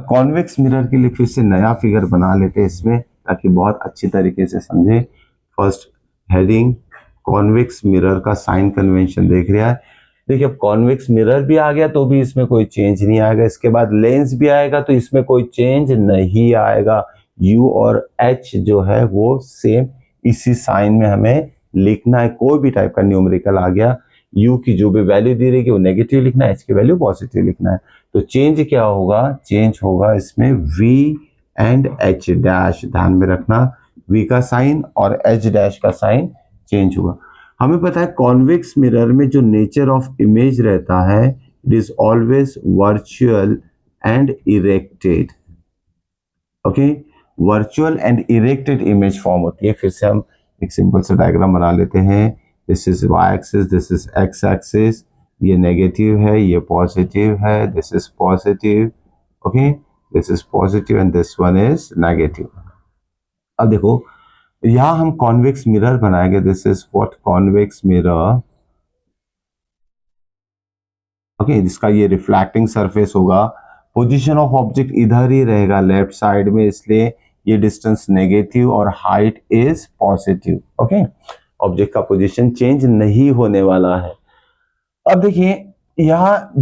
कॉन्वेक्स मिरर के लिए फिर से नया फिगर बना लेते हैं इसमें, ताकि बहुत अच्छी तरीके से समझे। फर्स्ट हेडिंग, कॉन्वेक्स मिरर का साइन कन्वेंशन देख रहा है। देखिए अब कॉन्वेक्स मिरर भी आ गया तो भी इसमें कोई चेंज नहीं आएगा, इसके बाद लेंस भी आएगा तो इसमें कोई चेंज नहीं आएगा। U और H जो है वो सेम इसी साइन में हमें लिखना है। कोई भी टाइप का न्यूमेरिकल आ गया, U की जो भी वैल्यू दी रहेगी वो नेगेटिव लिखना है, H की वैल्यू पॉजिटिव लिखना है। तो चेंज क्या होगा, चेंज होगा इसमें V एंड H डैश, ध्यान में रखना V का साइन और H डैश का साइन चेंज होगा। हमें पता है कॉन्वेक्स मिरर में जो नेचर ऑफ इमेज रहता है, it is always virtual and erected. Okay, virtual and erected image form होती है। फिर से हम एक सिंपल सा डायग्राम बना लेते हैं। This is Y axis, this is X axis, ये नेगेटिव है, ये पॉजिटिव है, this is positive. Okay, this is positive and this one is negative. अब देखो यहां हम कॉन्वेक्स मिरर बनाएंगे, this is what convex mirror. Okay, जिसका ये रिफ्लेक्टिंग सरफेस होगा, पोजीशन ऑफ ऑब्जेक्ट इधर ही रहेगा लेफ्ट साइड में, इसलिए ये डिस्टेंस नेगेटिव और height is positive. Okay, object का पोजीशन चेंज नहीं होने वाला है। अब देखिए यहाँ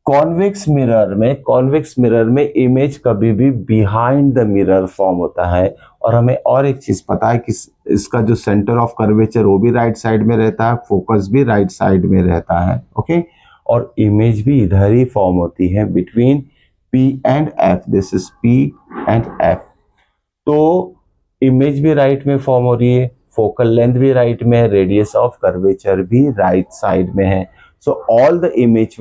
कॉन्वेक्स मिरर में इमेज कभी भी बिहाइंड द मिरर फॉर्म होता है। और हमें और एक चीज पता है कि इसका जो सेंटर ऑफ कर्वेचर वो भी राइट साइड में रहता है, फोकस भी राइट साइड में रहता है। ओके, और इमेज भी इधर ही फॉर्म होती है between P and F, this is P and F। तो इमेज भी राइट में फॉर्म हो रही है, फोकल लेंथ भी राइट में है, रेडियस ऑफ कर्वेचर भी राइट साइड में है। So all the image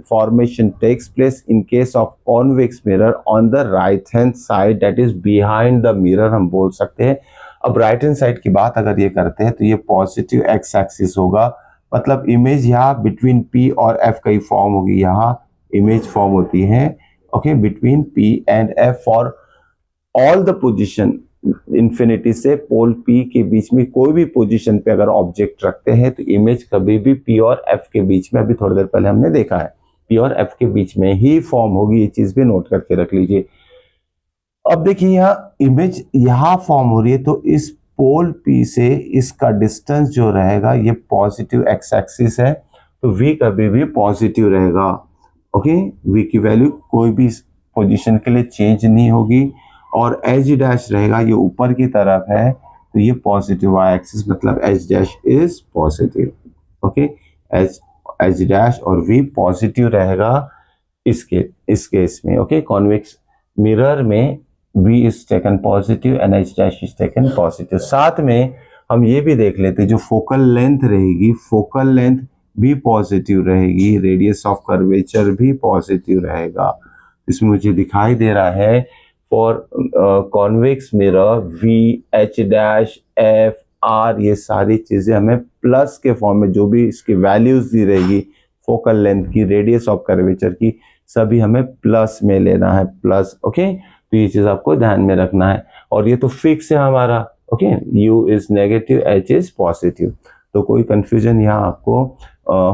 formation takes place in case of convex mirror on the right hand side, that is behind the mirror हम बोल सकते हैं। अब राइट हैंड साइड की बात अगर ये करते हैं तो ये पॉजिटिव एक्स एक्सिस होगा, मतलब इमेज यहाँ बिटवीन P और F का ही फॉर्म होगी, यहाँ इमेज फॉर्म होती है। Okay, between P and F for all the position, infinity से पोल P के बीच में कोई भी पोजीशन पे अगर ऑब्जेक्ट रखते हैं तो इमेज कभी भी P और F के बीच में, अभी थोड़ी देर पहले हमने देखा है, P और F के बीच में ही फॉर्म होगी। ये चीज भी नोट करके रख लीजिए। अब देखिए यहाँ इमेज यहाँ फॉर्म हो रही है तो इस पोल P से इसका डिस्टेंस जो रहेगा ये पॉजिटिव एक्स एक्सिस है, तो V कभी भी पॉजिटिव रहेगा। ओके, V की वैल्यू कोई भी पोजीशन के लिए चेंज नहीं होगी। और एच डैश रहेगा, ये ऊपर की तरफ है तो ये पॉजिटिव वाई एक्सिस मतलब H dash is positive. Okay, H dash और वी पॉजिटिव रहेगा इस केस में। ओके, कॉन्वेक्स मिरर में V is taken positive and H dash is taken positive. साथ में हम ये भी देख लेते हैं जो फोकल लेंथ रहेगी, फोकल लेंथ भी पॉजिटिव रहेगी, रेडियस ऑफ कर्वेचर भी पॉजिटिव रहेगा। इसमें मुझे दिखाई दे रहा है for convex mirror V, H dash, F, are, ये सारी चीजें हमें प्लस के फॉर्म में, जो भी इसकी वैल्यूज दी रहेगी फोकल लेंथ की, रेडियस ऑफ कर्वेचर की, सभी हमें प्लस में लेना है, प्लस। ओके, तो ये चीज आपको ध्यान में रखना है। और ये तो फिक्स है हमारा। Okay, U is negative, H is positive, तो कोई कंफ्यूजन यहाँ आपको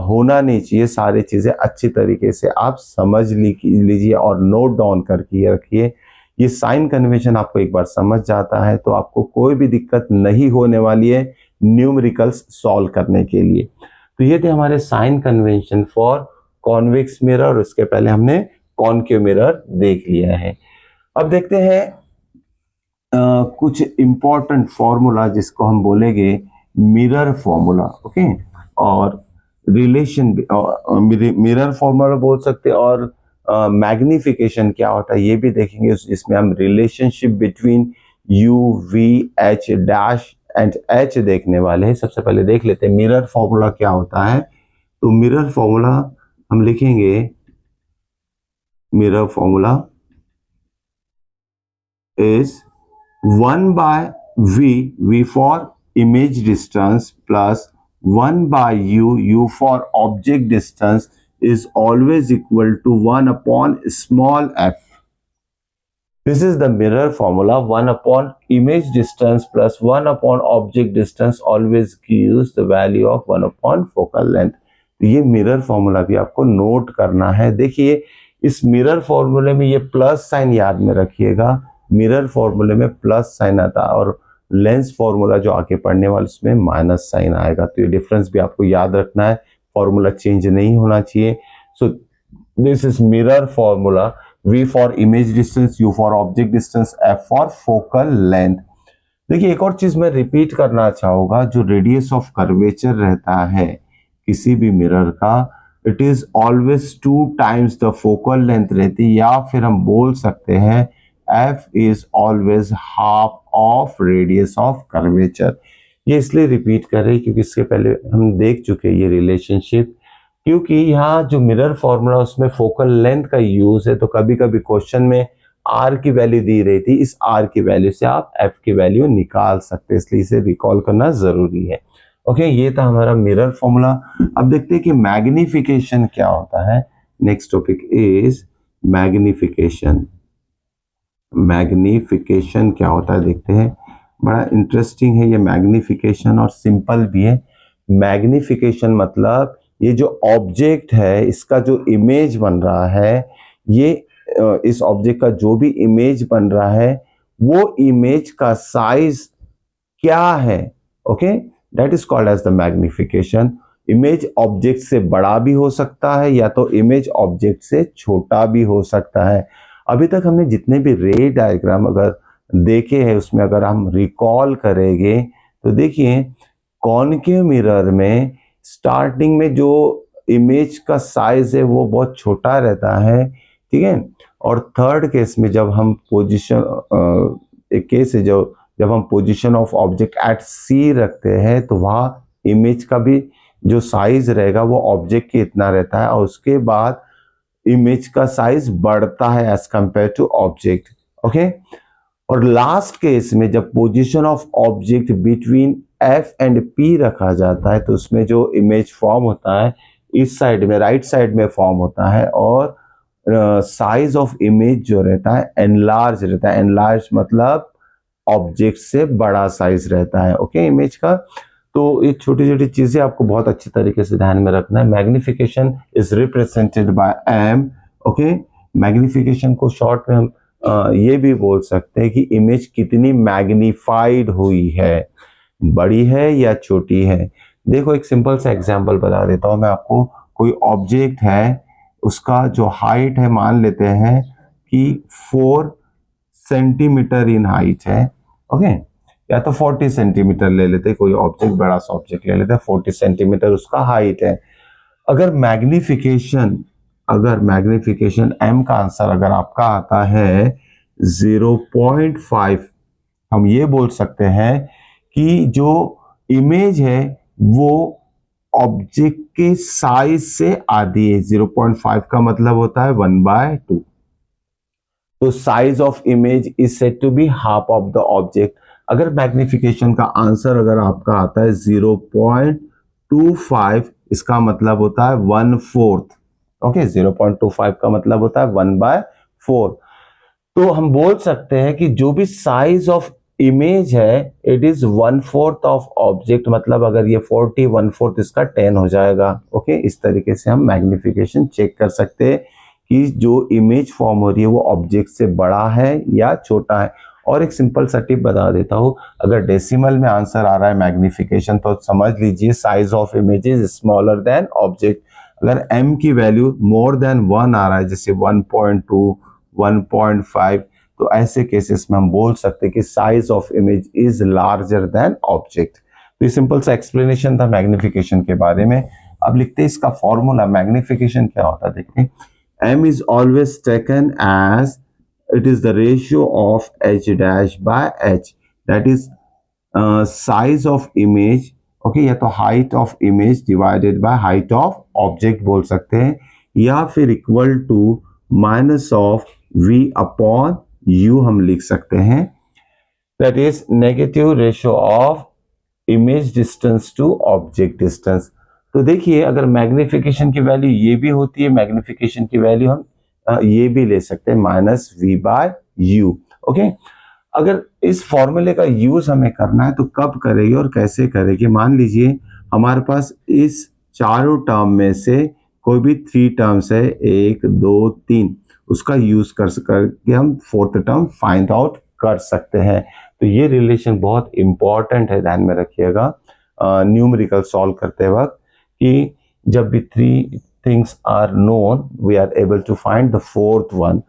होना नहीं चाहिए। सारी चीजें अच्छी तरीके से आप समझ लीजिए और नोट डाउन करके रखिए। ये साइन कन्वेंशन आपको एक बार समझ जाता है तो आपको कोई भी दिक्कत नहीं होने वाली है न्यूमेरिकल्स सॉल्व करने के लिए। तो ये थे हमारे sign convention for convex mirror, और उसके पहले हमने कॉनकेव मिरर देख लिया है। अब देखते हैं कुछ इंपॉर्टेंट फॉर्मूला जिसको हम बोलेंगे मिरर फॉर्मूला। ओके, और रिलेशन मिरर फॉर्मूला बोल सकते हैं, और मैग्निफिकेशन क्या होता है ये भी देखेंगे। इसमें हम relationship between U, V, H dash and H देखने वाले हैं। सबसे पहले देख लेते हैं मिरर फॉर्मूला क्या होता है। तो मिरर फॉर्मूला हम लिखेंगे, mirror formula is 1 by V for image distance plus 1 by U for object distance is always equal to 1 upon small f. This is the mirror formula. 1 upon image distance plus 1 upon object distance always gives the value of 1 upon focal length. ये मिरर फॉर्मूला भी आपको नोट करना है। देखिए इस मिरर फॉर्मूले में ये प्लस साइन याद में रखिएगा, मिरर फॉर्मूले में प्लस साइन आता है और लेंस फॉर्मूला जो आगे पढ़ने वाले उसमें माइनस साइन आएगा। तो ये डिफरेंस भी आपको याद रखना है, फॉर्मूला चेंज नहीं होना चाहिए। So this is mirror formula, V for image distance, U for object distance, F for focal length. देखिए एक और चीज मैं रिपीट करना चाहूंगा, जो रेडियस ऑफ कर्वेचर रहता है किसी भी मिरर का, it is always 2 times the focal length रहती है, या फिर हम बोल सकते हैं F is always half of radius of curvature. ये इसलिए रिपीट कर रहे हैं क्योंकि इसके पहले हम देख चुके हैं ये रिलेशनशिप, क्योंकि यहाँ जो मिरर फॉर्मूला उसमें फोकल लेंथ का यूज है, तो कभी कभी क्वेश्चन में R की वैल्यू दी रही थी, इस R की वैल्यू से आप F की वैल्यू निकाल सकते हैं, इसलिए इसे रिकॉल करना जरूरी है। ओके, ये था हमारा मिरर फॉर्मूला। अब देखते हैं कि मैग्निफिकेशन क्या होता है। Next topic is magnification. Magnification क्या होता है देखते हैं, बड़ा इंटरेस्टिंग है ये मैग्निफिकेशन और सिंपल भी है। मैग्निफिकेशन मतलब ये जो ऑब्जेक्ट है इसका जो इमेज बन रहा है, ये इस ऑब्जेक्ट का जो भी इमेज बन रहा है वो इमेज का साइज क्या है। Okay, that is called as the magnification. Image object से बड़ा भी हो सकता है या तो इमेज ऑब्जेक्ट से छोटा भी हो सकता है। अभी तक हमने जितने भी रे डायग्राम अगर देखे हैं उसमें अगर हम रिकॉल करेंगे तो देखिए कॉनकेव मिरर में स्टार्टिंग में जो इमेज का साइज है वो बहुत छोटा रहता है, ठीक है। और थर्ड केस में जब हम पोजीशन, एक केस है जो जब हम पोजीशन ऑफ ऑब्जेक्ट एट सी रखते हैं तो वहाँ इमेज का भी जो साइज रहेगा वो ऑब्जेक्ट के इतना रहता है, और उसके बाद इमेज का साइज बढ़ता है as compare to object. Okay, और लास्ट केस में जब position of object between F and P रखा जाता है तो उसमें जो इमेज फॉर्म होता है इस साइड में, राइट साइड में फॉर्म होता है, और साइज ऑफ इमेज जो रहता है एनलार्ज रहता है। एनलार्ज मतलब ऑब्जेक्ट से बड़ा साइज रहता है, ओके, इमेज का। तो ये छोटी छोटी चीजें आपको बहुत अच्छी तरीके से ध्यान में रखना है। Magnification is represented by M. Okay, magnification को शॉर्ट में हम ये भी बोल सकते हैं कि इमेज कितनी मैग्निफाइड हुई है, बड़ी है या छोटी है। देखो एक सिंपल सा एग्जांपल बता देता हूं मैं आपको। कोई ऑब्जेक्ट है, उसका जो हाइट है मान लेते हैं कि 4 सेंटीमीटर इन हाइट है। ओके, या तो 40 सेंटीमीटर ले लेते, कोई ऑब्जेक्ट बड़ा सा ऑब्जेक्ट ले लेते, 40 सेंटीमीटर उसका हाइट है। अगर मैग्निफिकेशन m का आंसर अगर आपका आता है 0.5, हम ये बोल सकते हैं कि जो इमेज है वो ऑब्जेक्ट के साइज से आधी है। 0.5 का मतलब होता है 1/2। तो size of image is said to be half of the object. अगर मैग्निफिकेशन का आंसर अगर आपका आता है 0.25, इसका मतलब होता है 1/4। ओके, 0.25 का मतलब होता है 1/4। तो हम बोल सकते हैं कि जो भी साइज ऑफ इमेज है इट इज 1/4 ऑफ ऑब्जेक्ट, मतलब अगर ये 40, 1/4 इसका 10 हो जाएगा। ओके, इस तरीके से हम मैग्निफिकेशन चेक कर सकते हैं कि जो इमेज फॉर्म हो रही है वो ऑब्जेक्ट से बड़ा है या छोटा है। और एक सिंपल सा टिप बता देता हूँ, अगर डेसिमल में आंसर आ रहा है मैग्निफिकेशन तो समझ लीजिए size of image is smaller than object. अगर m की वैल्यू मोर देन 1 आ रहा है, जैसे 1.2, 1.5, तो ऐसे केसेस में हम बोल सकते हैं कि size of image is larger than object. तो ये सिंपल सा एक्सप्लेनेशन था मैग्निफिकेशन के बारे में। अब लिखते हैं इसका फॉर्मूला। मैग्निफिकेशन क्या होता है देखते हैं। m is always taken as it is the ratio of h dash by h, that is size of image, okay, या तो height of image divided by height of object बोल सकते हैं, या फिर equal to minus of v upon u हम लिख सकते हैं, that is negative ratio of image distance to object distance. तो देखिए अगर मैग्निफिकेशन की वैल्यू ये भी होती है, मैग्निफिकेशन की वैल्यू हम ये भी ले सकते हैं -v/u। ओके, अगर इस फॉर्मूले का यूज हमें करना है तो कब करेंगे और कैसे करेंगे। मान लीजिए हमारे पास इस चारों टर्म में से कोई भी 3 टर्म्स है, 1, 2, 3, उसका यूज करके हम फोर्थ टर्म फाइंड आउट कर सकते हैं। तो ये रिलेशन बहुत इंपॉर्टेंट है, ध्यान में रखिएगा न्यूमेरिकल सॉल्व करते वक्त, कि जब भी 3 things are known we are able to find the fourth one.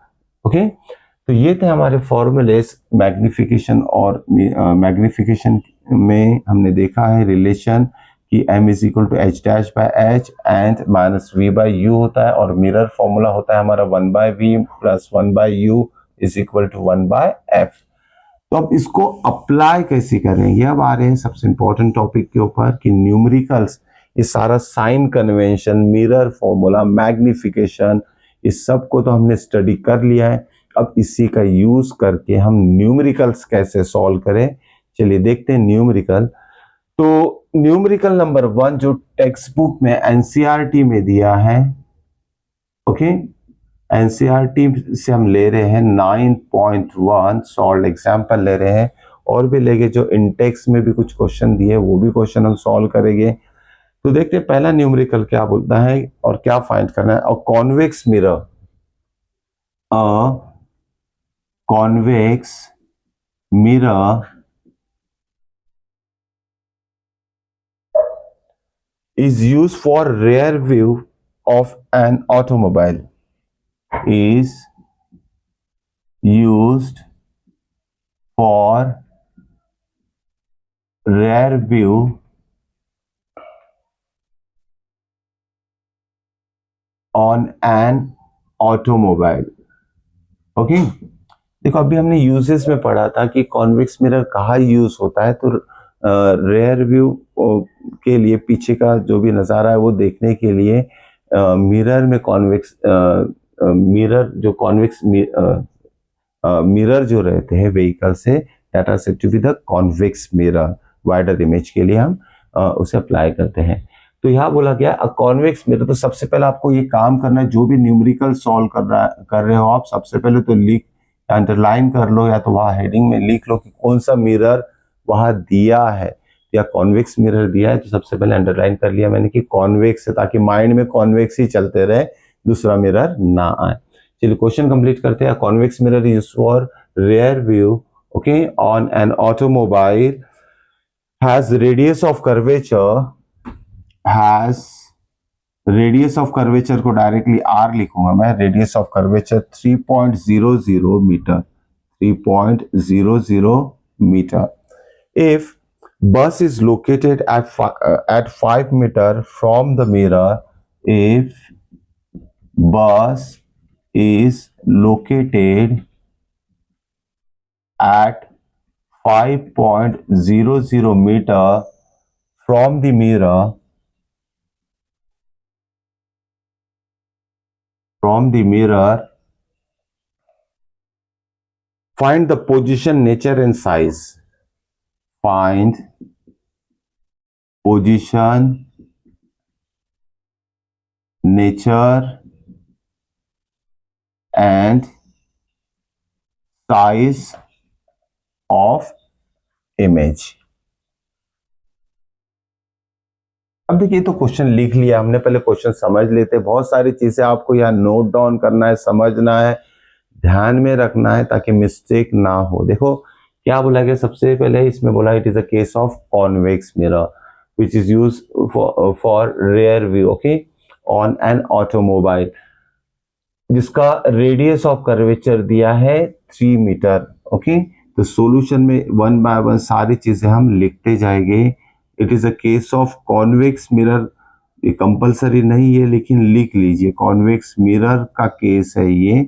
Okay, तो ये थे हमारे फॉर्मूलेस मैग्निफिकेशन। और मैग्निफिकेशन में हमने देखा है रिलेशन कि m is equal to h dash by h and -v/u होता है, और मिरर फॉर्मूला होता है हमारा 1/v plus 1/u is equal to 1/f। तो अब इसको अप्लाई कैसे करेंगे, अब आ रहे हैं सबसे इंपॉर्टेंट टॉपिक के ऊपर कि न्यूमेरिकल्स, ये सारा sign convention, mirror formula, magnification, इस सब को तो हमने स्टडी कर लिया है। अब इसी का यूज करके हम न्यूमेरिकल्स कैसे सॉल्व करें, चलिए देखते हैं न्यूमेरिकल। तो न्यूमेरिकल नंबर 1 जो टेक्स्ट बुक में एनसीईआरटी में दिया है, ओके, एनसीईआरटी से हम ले रहे हैं 9.1 सॉल्व एग्जाम्पल ले रहे हैं, और भी लेंगे जो इंटेक्स में भी कुछ क्वेश्चन दिए वो भी क्वेश्चन हम सॉल्व करेंगे। तो देखते हैं पहला न्यूमेरिकल क्या बोलता है और क्या फाइंड करना है। और convex mirror, convex mirror is used for rear view of an automobile, is used for rear view on an automobile। Okay, देखो अभी हमने यूजेस में पढ़ा था कि कॉन्वेक्स मिरर कहाँ यूज होता है। तो रेयर व्यू के लिए पीछे का जो भी नज़ारा है वो देखने के लिए मिरर में कॉन्वेक्स मिरर जो कॉन्वेक्स मिरर जो रहते हैं व्हीकल से, that are said to be the convex mirror. Wider image के लिए हम उसे अप्लाई करते हैं। तो यहाँ बोला गया अ कॉन्वेक्स मिरर। तो सबसे पहले आपको ये काम करना है, जो भी न्यूमेरिकल सॉल्व कर रहे हो आप, सबसे पहले तो लिख अंडरलाइन कर लो, या तो वहाँ हेडिंग में लिख लो कि कौन सा मिरर वहाँ दिया है, या कॉन्वेक्स मिरर दिया है तो सबसे पहले अंडरलाइन कर लिया मैंने कि कॉन्वेक्स है, ताकि माइंड में कॉन्वेक्स ही चलते रहे, दूसरा मिरर ना आए। चलिए क्वेश्चन कंप्लीट करते हैं। Convex mirror is for rear view, okay, on an automobile, has radius of curvature, has radius of curvature को डायरेक्टली r लिखूंगा मैं, radius of curvature 3.00 metre, 3.00 metre. if bus is located at 5 meter from the mirror, if bus is located at 5.00 meter from the mirror, find the position, nature and size. Find position, nature and size of image. अब देखिए तो क्वेश्चन लिख लिया हमने, पहले क्वेश्चन समझ लेते। बहुत सारी चीजें आपको यहाँ नोट डाउन करना है, समझना है, ध्यान में रखना है ताकि मिस्टेक ना हो। देखो क्या बोला गया, सबसे पहले इसमें बोला it is a case of convex mirror which is use for rear view, okay, on an automobile, जिसका रेडियस ऑफ कर्वेचर दिया है 3 मीटर, ओके। तो सॉल्यूशन में वन बाय वन सारी चीजें हम लिखते जाएंगे। It is a case of convex mirror, ये कंपलसरी नहीं है लेकिन लिख लीजिए, कॉन्वेक्स मिरर का केस है ये।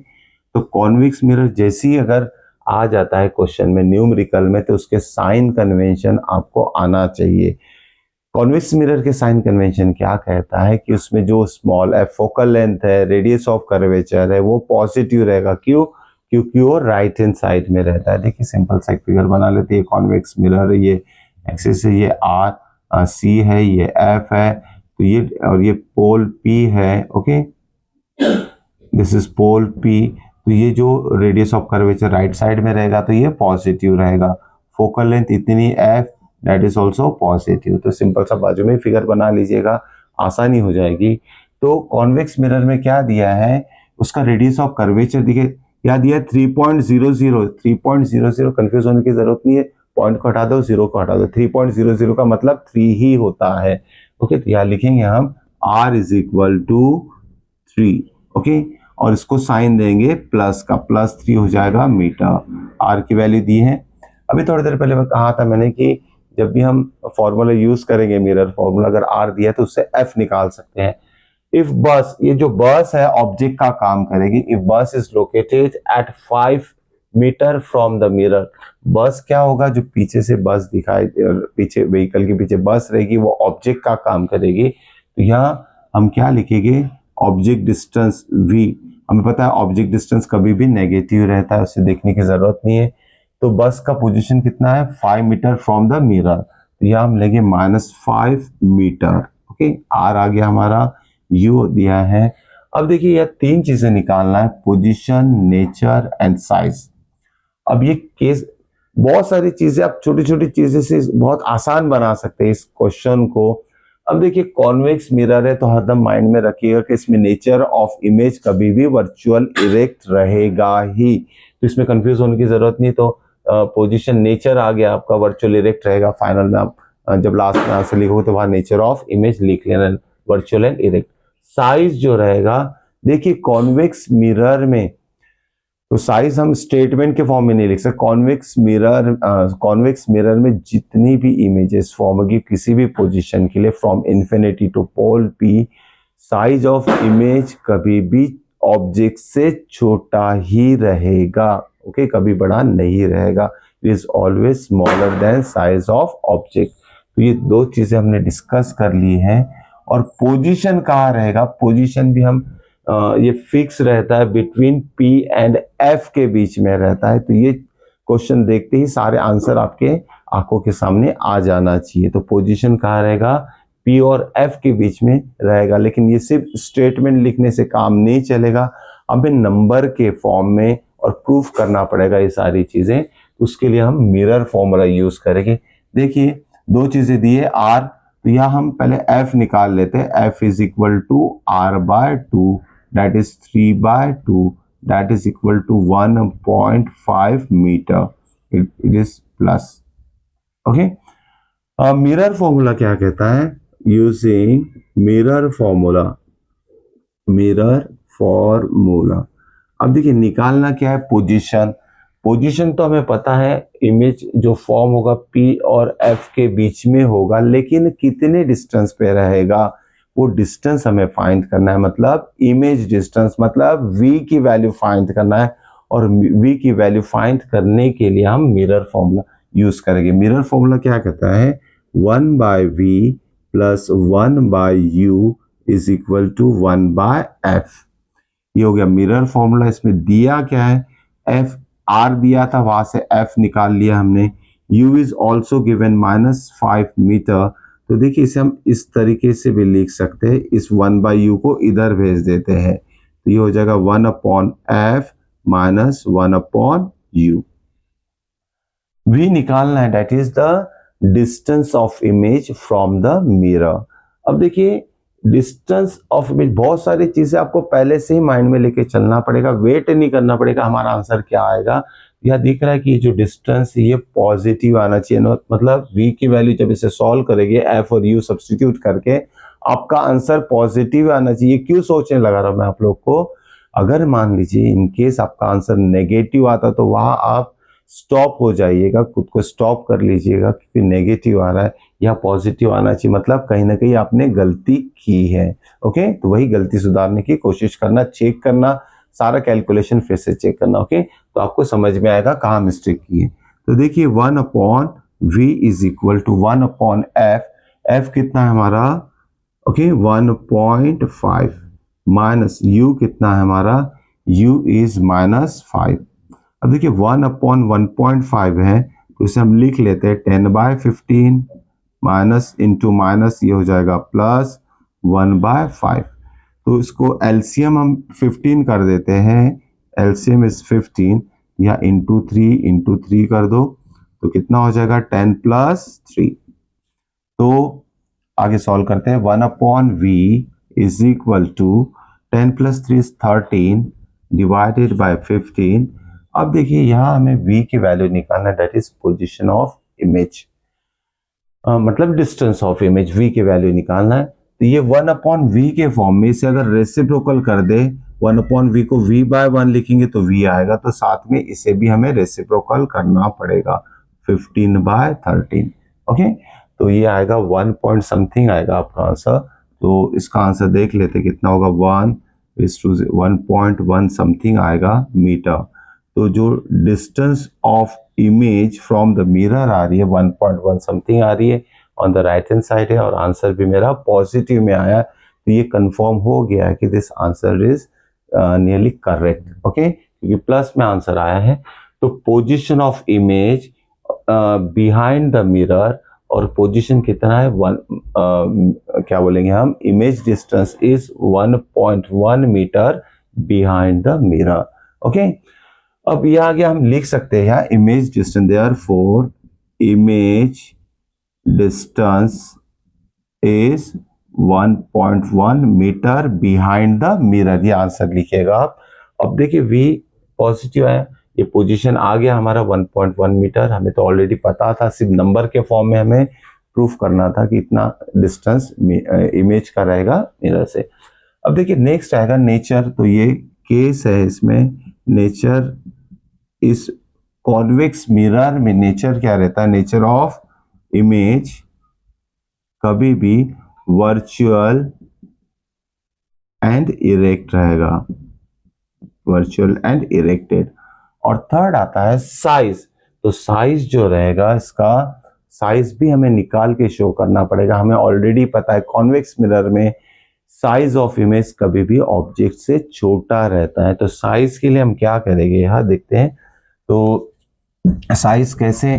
तो कॉन्वेक्स मिरर जैसे ही अगर आ जाता है क्वेश्चन में न्यूमेरिकल में, तो उसके साइन कन्वेंशन आपको आना चाहिए। कॉन्वेक्स मिरर के साइन कन्वेंशन क्या कहता है कि उसमें जो स्मॉल एफ फोकल लेंथ है, रेडियस ऑफ कर्वेचर है, वो पॉजिटिव रहेगा। क्यों? क्योंकि वो राइट हैंड साइड में रहता है। देखिए सिंपल सा एक फिगर बना लेते हैं। कॉन्वेक्स मिरर, ये एक्सिस है, ये आर सी है, ये एफ है, तो ये और ये पोल पी है, okay, this is pole P. तो ये जो radius of curvature right side में रहेगा तो ये पॉजिटिव रहेगा। फोकल लेंथ इतनी F, that is also positive. तो सिंपल सा बाजू में फिगर बना लीजिएगा, आसानी हो जाएगी। तो कॉन्वेक्स मिरर में क्या दिया है, उसका रेडियस ऑफ कर्वेचर देखिए क्या दिया है, 3.00। 3.00 कंफ्यूज होने की जरूरत नहीं है, पॉइंट को हटा दो, जीरो को हटा दो। 3.00 का मतलब 3 ही होता है, ओके। तो यहाँ लिखेंगे हम r is equal to 3, okay, और इसको साइन देंगे प्लस का, +3 हो जाएगा मीटर। r की वैल्यू दी है। अभी थोड़ी देर पहले कहा था मैंने कि जब भी हम फॉर्मूला यूज करेंगे, मिरर फॉर्मूला, अगर r दिया है तो उससे f निकाल सकते हैं। इफ बस, ये जो बस है ऑब्जेक्ट का काम करेगी। If bus is located at 5 metre from the mirror, बस क्या होगा, जो पीछे से बस दिखाई, पीछे व्हीकल के पीछे बस रहेगी, वो ऑब्जेक्ट का काम करेगी। तो यहाँ हम क्या लिखेंगे, ऑब्जेक्ट डिस्टेंस v। हमें पता है ऑब्जेक्ट डिस्टेंस कभी भी नेगेटिव रहता है, उसे देखने की जरूरत नहीं है। तो बस का पोजीशन कितना है, 5 मीटर फ्रॉम द मिरर, तो यहाँ हम लेंगे -5 मीटर, ओके। r आ गया हमारा, u दिया है। अब देखिए यह 3 चीजें निकालना है, पोजीशन, नेचर एंड साइज। अब ये केस, बहुत सारी चीजें आप छोटी छोटी चीजें से बहुत आसान बना सकते हैं इस क्वेश्चन को। अब देखिए कॉन्वेक्स मिरर है तो हरदम माइंड में रखिएगा कि इसमें नेचर ऑफ इमेज कभी भी वर्चुअल इरेक्ट रहेगा ही, तो इसमें कंफ्यूज होने की जरूरत नहीं। तो पोजीशन नेचर आ गया आपका, वर्चुअल इरेक्ट रहेगा। फाइनल में आप जब लास्ट में आंसर लिखोगे तो वहां नेचर ऑफ इमेज लिख लेना, वर्चुअल एंड इरेक्ट। साइज जो रहेगा, देखिए कॉन्वेक्स मिरर में तो साइज हम स्टेटमेंट के फॉर्म में नहीं लिख सकते। कॉन्वेक्स मिरर में जितनी भी इमेजेस फॉर्म होगी किसी भी पोजीशन के लिए, from infinity to pole P, size of image कभी भी ऑब्जेक्ट से छोटा ही रहेगा, ओके, कभी बड़ा नहीं रहेगा। It is always smaller than size of object. तो ये 2 चीजें हमने डिस्कस कर ली हैं। और पोजीशन कहाँ रहेगा, पोजीशन भी हम ये फिक्स रहता है, बिटवीन P एंड F के बीच में रहता है। तो ये क्वेश्चन देखते ही सारे आंसर आपके आंखों के सामने आ जाना चाहिए। तो पोजीशन कहाँ रहेगा, P और F के बीच में रहेगा। लेकिन ये सिर्फ स्टेटमेंट लिखने से काम नहीं चलेगा, हमें नंबर के फॉर्म में और प्रूफ करना पड़ेगा ये सारी चीजें। उसके लिए हम मिरर फॉर्मूला यूज करेंगे। देखिए 2 चीजें दी है, R, तो यहाँ हम पहले F निकाल लेते हैं। F is equal to R/2, that is 3/2, that is equal to 1.5 meter. It is plus, okay. Mirror formula क्या कहता है, using mirror formula, mirror formula. अब देखिए निकालना क्या है, पोजीशन। पोजीशन तो हमें पता है, इमेज जो फॉर्म होगा P और F के बीच में होगा, लेकिन कितने डिस्टेंस पे रहेगा वो डिस्टेंस हमें फाइंड करना है, मतलब इमेज डिस्टेंस, मतलब V की वैल्यू फाइंड करना है। और V की वैल्यू फाइंड करने के लिए हम मिरर फॉर्मूला यूज करेंगे। मिरर फॉर्मूला क्या कहता है, 1/V plus 1/U is equal to 1/F। ये हो गया मिरर फॉर्मूला। इसमें दिया क्या है, एफ आर दिया था, वहां से एफ निकाल लिया हमने। u is also given -5 metre. तो देखिए इसे हम इस तरीके से भी लिख सकते हैं, इस 1/u को इधर भेज देते हैं, तो ये हो जाएगा 1/f माइनस 1/u। v निकालना है, that is the distance of image from the mirror. अब देखिए डिस्टेंस ऑफ इमेज, बहुत सारी चीजें आपको पहले से ही माइंड में लेके चलना पड़ेगा, वेट नहीं करना पड़ेगा हमारा आंसर क्या आएगा। यह दिख रहा है कि जो डिस्टेंस है ये पॉजिटिव आना चाहिए, मतलब v की वैल्यू जब इसे सॉल्व करेंगे f और u सब्स्टिट्यूट करके आपका आंसर पॉजिटिव आना चाहिए। क्यों सोचने लगा रहा मैं आप लोग को, अगर मान लीजिए इनकेस आपका आंसर नेगेटिव आता तो वहां आप स्टॉप हो जाइएगा, खुद को स्टॉप कर लीजिएगा, क्योंकि नेगेटिव आ रहा है या पॉजिटिव आना चाहिए, मतलब कहीं ना कहीं आपने गलती की है। ओके, तो वही गलती सुधारने की कोशिश करना, चेक करना, सारा कैलकुलेशन फिर से चेक करना। ओके, तो आपको समझ में आएगा कहाँ मिस्टेक की है। तो देखिए 1/v is equal to 1/f। f कितना है हमारा, ओके 1.5 माइनस u कितना है हमारा, u इज -5। अब देखिए 1/1.5 है, तो इसे हम लिख लेते हैं 10/15 माइनस इंटू माइनस, ये हो जाएगा प्लस 1/5। तो इसको एलसीएम हम 15 कर देते हैं, एलसीएम इज 15, या इंटू 3 कर दो, तो कितना हो जाएगा 10 + 3। तो आगे सॉल्व करते हैं, 1/v is equal to 10 + 3 is 13 divided by 15। अब देखिए यहाँ हमें v की वैल्यू निकालना है, that is position of image, मतलब डिस्टेंस ऑफ इमेज, v की वैल्यू निकालना है। तो ये 1/v के फॉर्म में इसे अगर रेसिप्रोकल कर दे, 1/v को v/1 लिखेंगे तो v आएगा, तो साथ में इसे भी हमें रेसिप्रोकल करना पड़ेगा, 15/13। ओके, तो ये आएगा 1 पॉइंट समथिंग आएगा आपका आंसर। तो इसका आंसर देख लेते कितना होगा, 1/1 समथिंग आएगा मीटर। तो जो distance of image from the mirror आ रही है 1.1 समथिंग आ रही है, on the right hand side है, और आंसर भी मेरा पॉजिटिव में आया। तो ये कंफर्म हो गया है कि this answer is nearly correct. Okay, क्योंकि प्लस में आंसर आया है। तो position of image behind the mirror, और पोजीशन कितना है, क्या बोलेंगे हम, image distance is 1.1 metre behind the mirror. Okay, अब ये आगे हम लिख सकते हैं image distance, therefore image distance is 1.1 metre behind the mirror, ये आंसर लिखिएगा आप। अब देखिए v पॉजिटिव है, ये पोजीशन आ गया हमारा 1.1 मीटर, हमें तो ऑलरेडी पता था, सिर्फ नंबर के फॉर्म में हमें प्रूफ करना था कि इतना डिस्टेंस इमेज का रहेगा मिरर से। अब देखिए नेक्स्ट आएगा नेचर, तो ये केस है, इसमें नेचर इस कॉन्वेक्स मिरर में नेचर क्या रहता है, नेचर ऑफ इमेज कभी भी वर्चुअल एंड इरेक्ट रहेगा, वर्चुअल एंड इरेक्टेड। और थर्ड आता है साइज, तो साइज जो रहेगा इसका साइज भी हमें निकाल के शो करना पड़ेगा। हमें ऑलरेडी पता है कॉन्वेक्स मिरर में साइज ऑफ इमेज कभी भी ऑब्जेक्ट से छोटा रहता है। तो साइज के लिए हम क्या करेंगे, यहाँ देखते हैं। तो साइज कैसे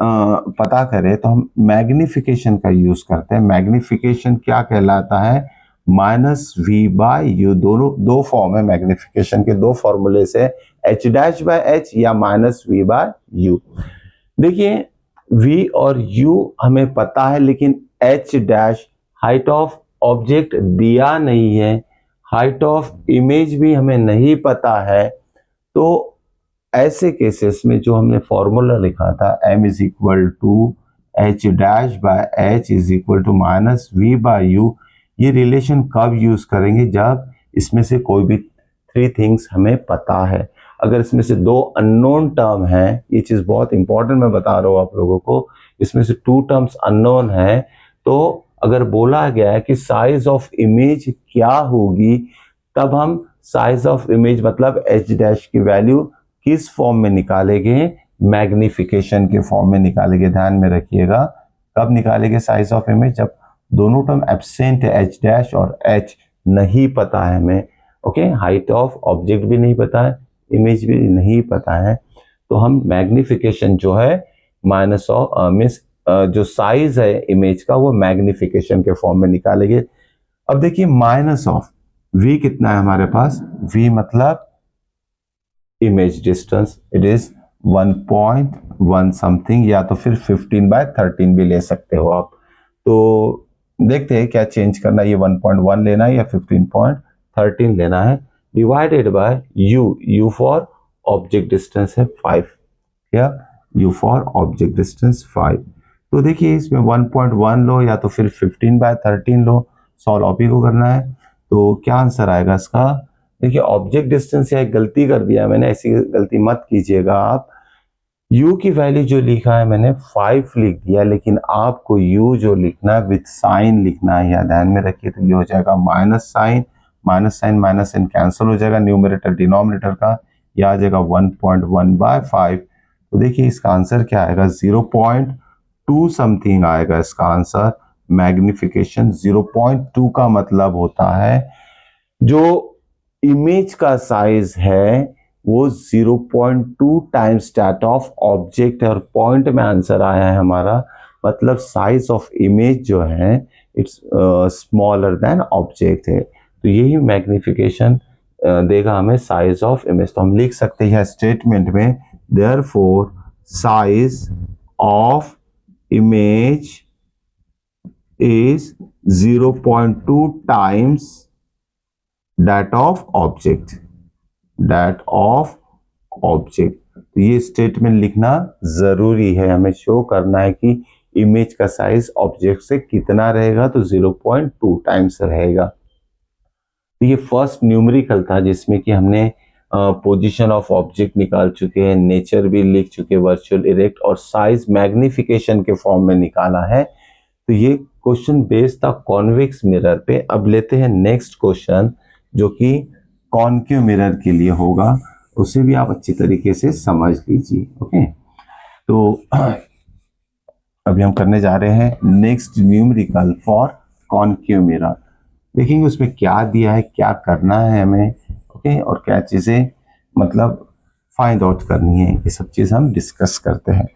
पता करें, तो हम मैग्निफिकेशन का यूज करते हैं। मैग्निफिकेशन क्या कहलाता है, -v/u। दोनों दो फॉर्म है मैग्निफिकेशन के, दो फॉर्मूले से, h'/h या -v/u। देखिए v और u हमें पता है, लेकिन h' हाइट ऑफ ऑब्जेक्ट दिया नहीं है, हाइट ऑफ इमेज भी हमें नहीं पता है। तो ऐसे केसेस में जो हमने फॉर्मूला लिखा था m is equal to h'/h is equal to -v/u, ये रिलेशन कब यूज करेंगे, जब इसमें से कोई भी 3 थिंग्स हमें पता है। अगर इसमें से दो अननोन टर्म हैं, ये चीज बहुत इंपॉर्टेंट मैं बता रहा हूँ आप लोगों को, इसमें से टू टर्म्स अननोन है, तो अगर बोला गया है कि साइज ऑफ इमेज क्या होगी, तब हम साइज ऑफ इमेज मतलब एच डैश की वैल्यू किस फॉर्म में निकालेंगे, मैग्निफिकेशन के फॉर्म में निकालेंगे। ध्यान में रखिएगा, कब निकालेंगे साइज ऑफ इमेज, जब दोनों टर्म एब्सेंट है, एच डैश और एच नहीं पता है हमें। ओके, हाइट ऑफ ऑब्जेक्ट भी नहीं पता है, इमेज भी नहीं पता है, तो हम मैग्निफिकेशन जो है माइनस ऑफ मीन्स जो साइज है इमेज का वो मैग्निफिकेशन के फॉर्म में निकालेंगे। अब देखिए माइनस ऑफ v कितना है हमारे पास, v मतलब image distance, it is 1.1 something, या तो फिर 15/13 भी ले सकते हो आप। तो देखते हैं क्या चेंज करना है, ये 1.1 लेना है या 15.13 लेना है, divided by u for object distance है 5, या u फॉर ऑब्जेक्ट डिस्टेंस 5। तो देखिए इसमें 1.1 लो या तो फिर 15/13 लो, सॉल्व आप ही को करना है। तो क्या आंसर आएगा इसका, देखिए ऑब्जेक्ट डिस्टेंस या एक गलती कर दिया मैंने, ऐसी गलती मत कीजिएगा आप। u की वैल्यू जो लिखा है मैंने 5 लिख दिया, लेकिन आपको u जो लिखना है विथ साइन लिखना है, या ध्यान में रखिए। तो ये हो जाएगा minus sign, minus sign minus sign cancel हो जाएगा न्यूमरेटर डिनोमिनेटर का, यह आ जाएगा 1.1/5। तो देखिए इसका आंसर क्या आएगा, 0.2 समथिंग आएगा इसका आंसर। मैग्निफिकेशन 0.2 का मतलब होता है जो इमेज का साइज है वो 0.2 टाइम्स दैट ऑफ ऑब्जेक्ट है, और पॉइंट में आंसर आया है हमारा, मतलब साइज ऑफ इमेज जो है इट्स स्मॉलर देन ऑब्जेक्ट है। तो यही मैग्निफिकेशन देगा हमें साइज ऑफ इमेज। तो हम लिख सकते हैं स्टेटमेंट में, therefore size of image is 0.2 times that of object, that of object। तो ये स्टेटमेंट लिखना जरूरी है, हमें शो करना है कि इमेज का साइज ऑब्जेक्ट से कितना रहेगा, तो 0.2 टाइम्स रहेगा। तो ये फर्स्ट न्यूमेरिकल था जिसमें कि हमने पोजीशन ऑफ ऑब्जेक्ट निकाल चुके हैं, नेचर भी लिख चुके, वर्चुअल इरेक्ट, और साइज मैग्निफिकेशन के फॉर्म में निकाला है। तो ये क्वेश्चन बेस्ड था कॉन्वेक्स मिरर पे। अब लेते हैं नेक्स्ट क्वेश्चन जो कि कॉनकेव मिरर के लिए होगा, उसे भी आप अच्छी तरीके से समझ लीजिए। ओके, तो अभी हम करने जा रहे हैं next numerical for concave mirror. देखेंगे उसमें क्या दिया है, क्या करना है हमें, ओके, और क्या चीजें मतलब फाइंड आउट करनी है, ये सब चीज हम डिस्कस करते हैं।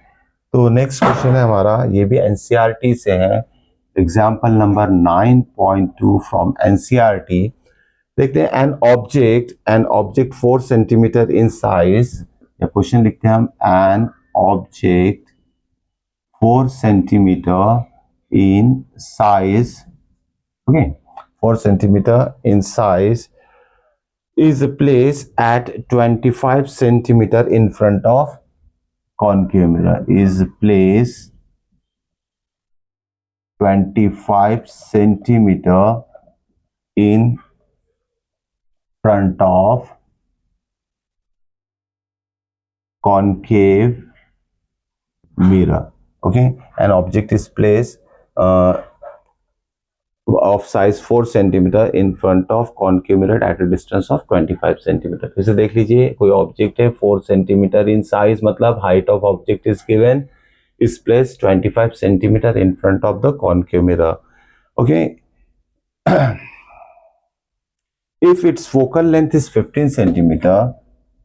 तो नेक्स्ट क्वेश्चन है हमारा, ये भी एनसीईआरटी से है, एग्जाम्पल नंबर 9.2 फ्रॉम एनसीईआरटी। देखते हैं, an object 4 centimetre in size, या क्वेश्चन लिखते हैं हम, an object 4 centimetre in size, okay, 4 centimetre in size is placed at 25 centimeter in front of concave mirror, is placed 25 centimeter in front of concave mirror. Okay, an object is placed of size 4 centimeter in front of concave mirror at a distance of 25 centimeter। जैसे देख लीजिए, कोई ऑब्जेक्ट है 4 सेंटीमीटर इन साइज, मतलब height of object is given, is placed 25 centimeter in front of the concave mirror. Okay, if its focal length is 15 centimeter,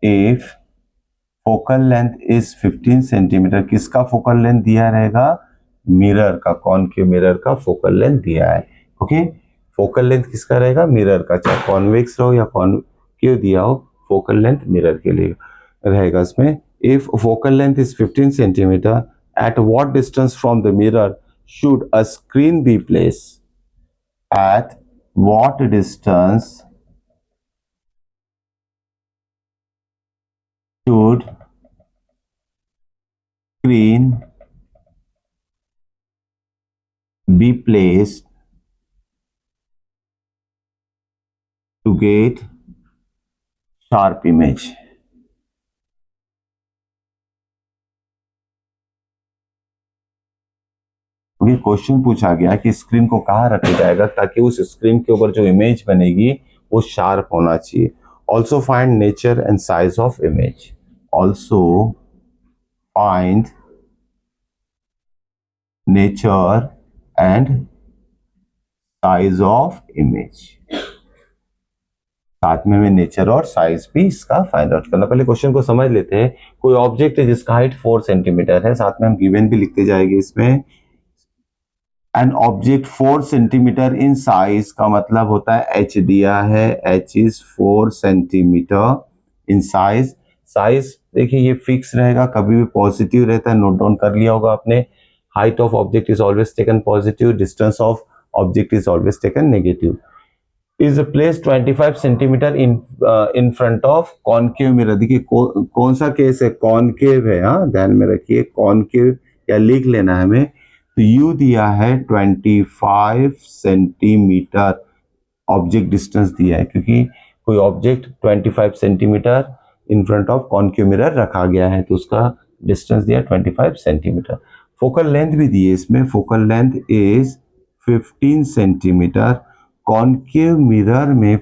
if focal length is 15 centimeter, किसका फोकल लेंथ दिया रहेगा, मिरर का, कॉनकेव मिरर का फोकल लेंथ दिया है। ओके, फोकल लेंथ किसका रहेगा, मिरर का, चाहे कॉन्वेक्स रहो या कॉनकेव दिया हो, फोकल लेंथ मिरर के लिए रहेगा इसमें। If focal length is 15 centimetre, at what distance from the mirror should a screen be placed? At what distance should screen be placed to get sharp image? ये क्वेश्चन पूछा गया कि स्क्रीन को कहाँ रखा जाएगा ताकि उस स्क्रीन के ऊपर जो इमेज बनेगी वो शार्प होना चाहिए। Also find nature and size of image, also find nature and size of image. साथ में हमें नेचर और साइज भी इसका फाइंड आउट करना। पहले क्वेश्चन को समझ लेते हैं। कोई ऑब्जेक्ट है जिसका हाइट 4 सेंटीमीटर है, साथ में हम गिवन भी लिखते जाएंगे इसमें। An object 4 centimetre in size का मतलब होता है h दिया है, h is 4 centimetre in size. Size देखिए ये फिक्स रहेगा, कभी भी पॉजिटिव रहता है, नोट डाउन कर लिया होगा आपने। Height of object is always taken positive, distance of object is always taken negative. Is place 25 centimetre in front of concave mirror. देखिए कौन सा केस है, कॉनकेव है, हाँ ध्यान में रखिए, कॉनकेव या लिख लेना है हमें। तो यू दिया है 25 सेंटीमीटर ऑब्जेक्ट डिस्टेंस दिया है, क्योंकि कोई object 25 centimetre in front of concave mirror रखा गया है, तो उसका डिस्टेंस दिया 25 सेंटीमीटर। फोकल लेंथ भी दी है इसमें, focal length is 15 centimetre. Concave mirror में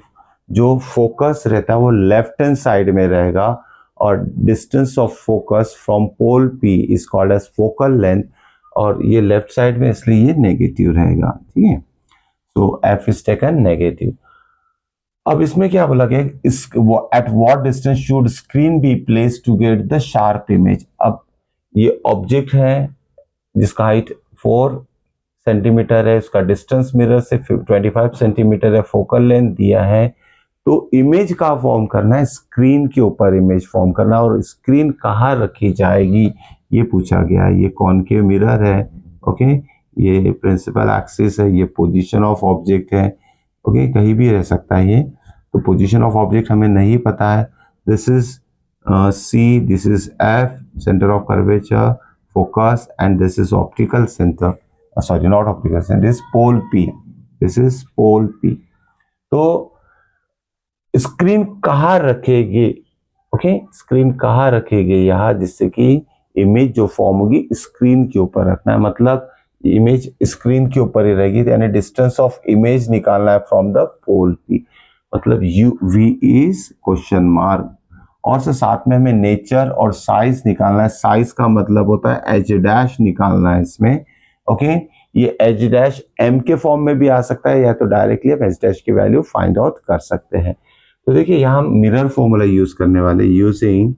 जो फोकस रहता है वो लेफ्ट हैंड साइड में रहेगा, और distance of focus from pole P is called as focal length, और ये लेफ्ट साइड में इसलिए ये नेगेटिव रहेगा, ठीक है। तो एफ इज टेकन नेगेटिव। अब इसमें क्या बोला गया, at what distance should screen be place to get the sharp image. अब ये ऑब्जेक्ट है जिसका हाइट 4 सेंटीमीटर है, उसका डिस्टेंस मिरर से 25 सेंटीमीटर है, फोकल लेंथ दिया है, तो इमेज का फॉर्म करना है, स्क्रीन के ऊपर इमेज फॉर्म करना, और स्क्रीन कहाँ रखी जाएगी ये पूछा गया है। ये कॉनकेव मिरर है, ओके, ये प्रिंसिपल एक्सिस है, ये पोजीशन ऑफ ऑब्जेक्ट है, ओके, कहीं भी रह सकता है ये। तो पोजीशन ऑफ ऑब्जेक्ट हमें नहीं पता है। This is C, this is F, centre of curvature, focus, and this is optical centre, sorry not optical centre, this pole P, this is pole P. तो स्क्रीन कहाँ रखेगी, ओके, स्क्रीन कहाँ रखेगी यहाँ, जिससे कि इमेज जो फॉर्म होगी स्क्रीन के ऊपर रखना है, मतलब इमेज स्क्रीन के ऊपर ही रहेगी, यानी डिस्टेंस ऑफ इमेज निकालना है फ्रॉम द पोल पी, मतलब U V is question mark. और साथ में हमें नेचर और साइज निकालना है। साइज का मतलब होता है एच डैश निकालना है इसमें, ओके। ये एच डैश एम के फॉर्म में भी आ सकता है, या तो डायरेक्टली आप एच डैश की वैल्यू फाइंड आउट कर सकते हैं। तो देखिए यहाँ हम मिरर फॉर्मूला यूज करने वाले, यूजिंग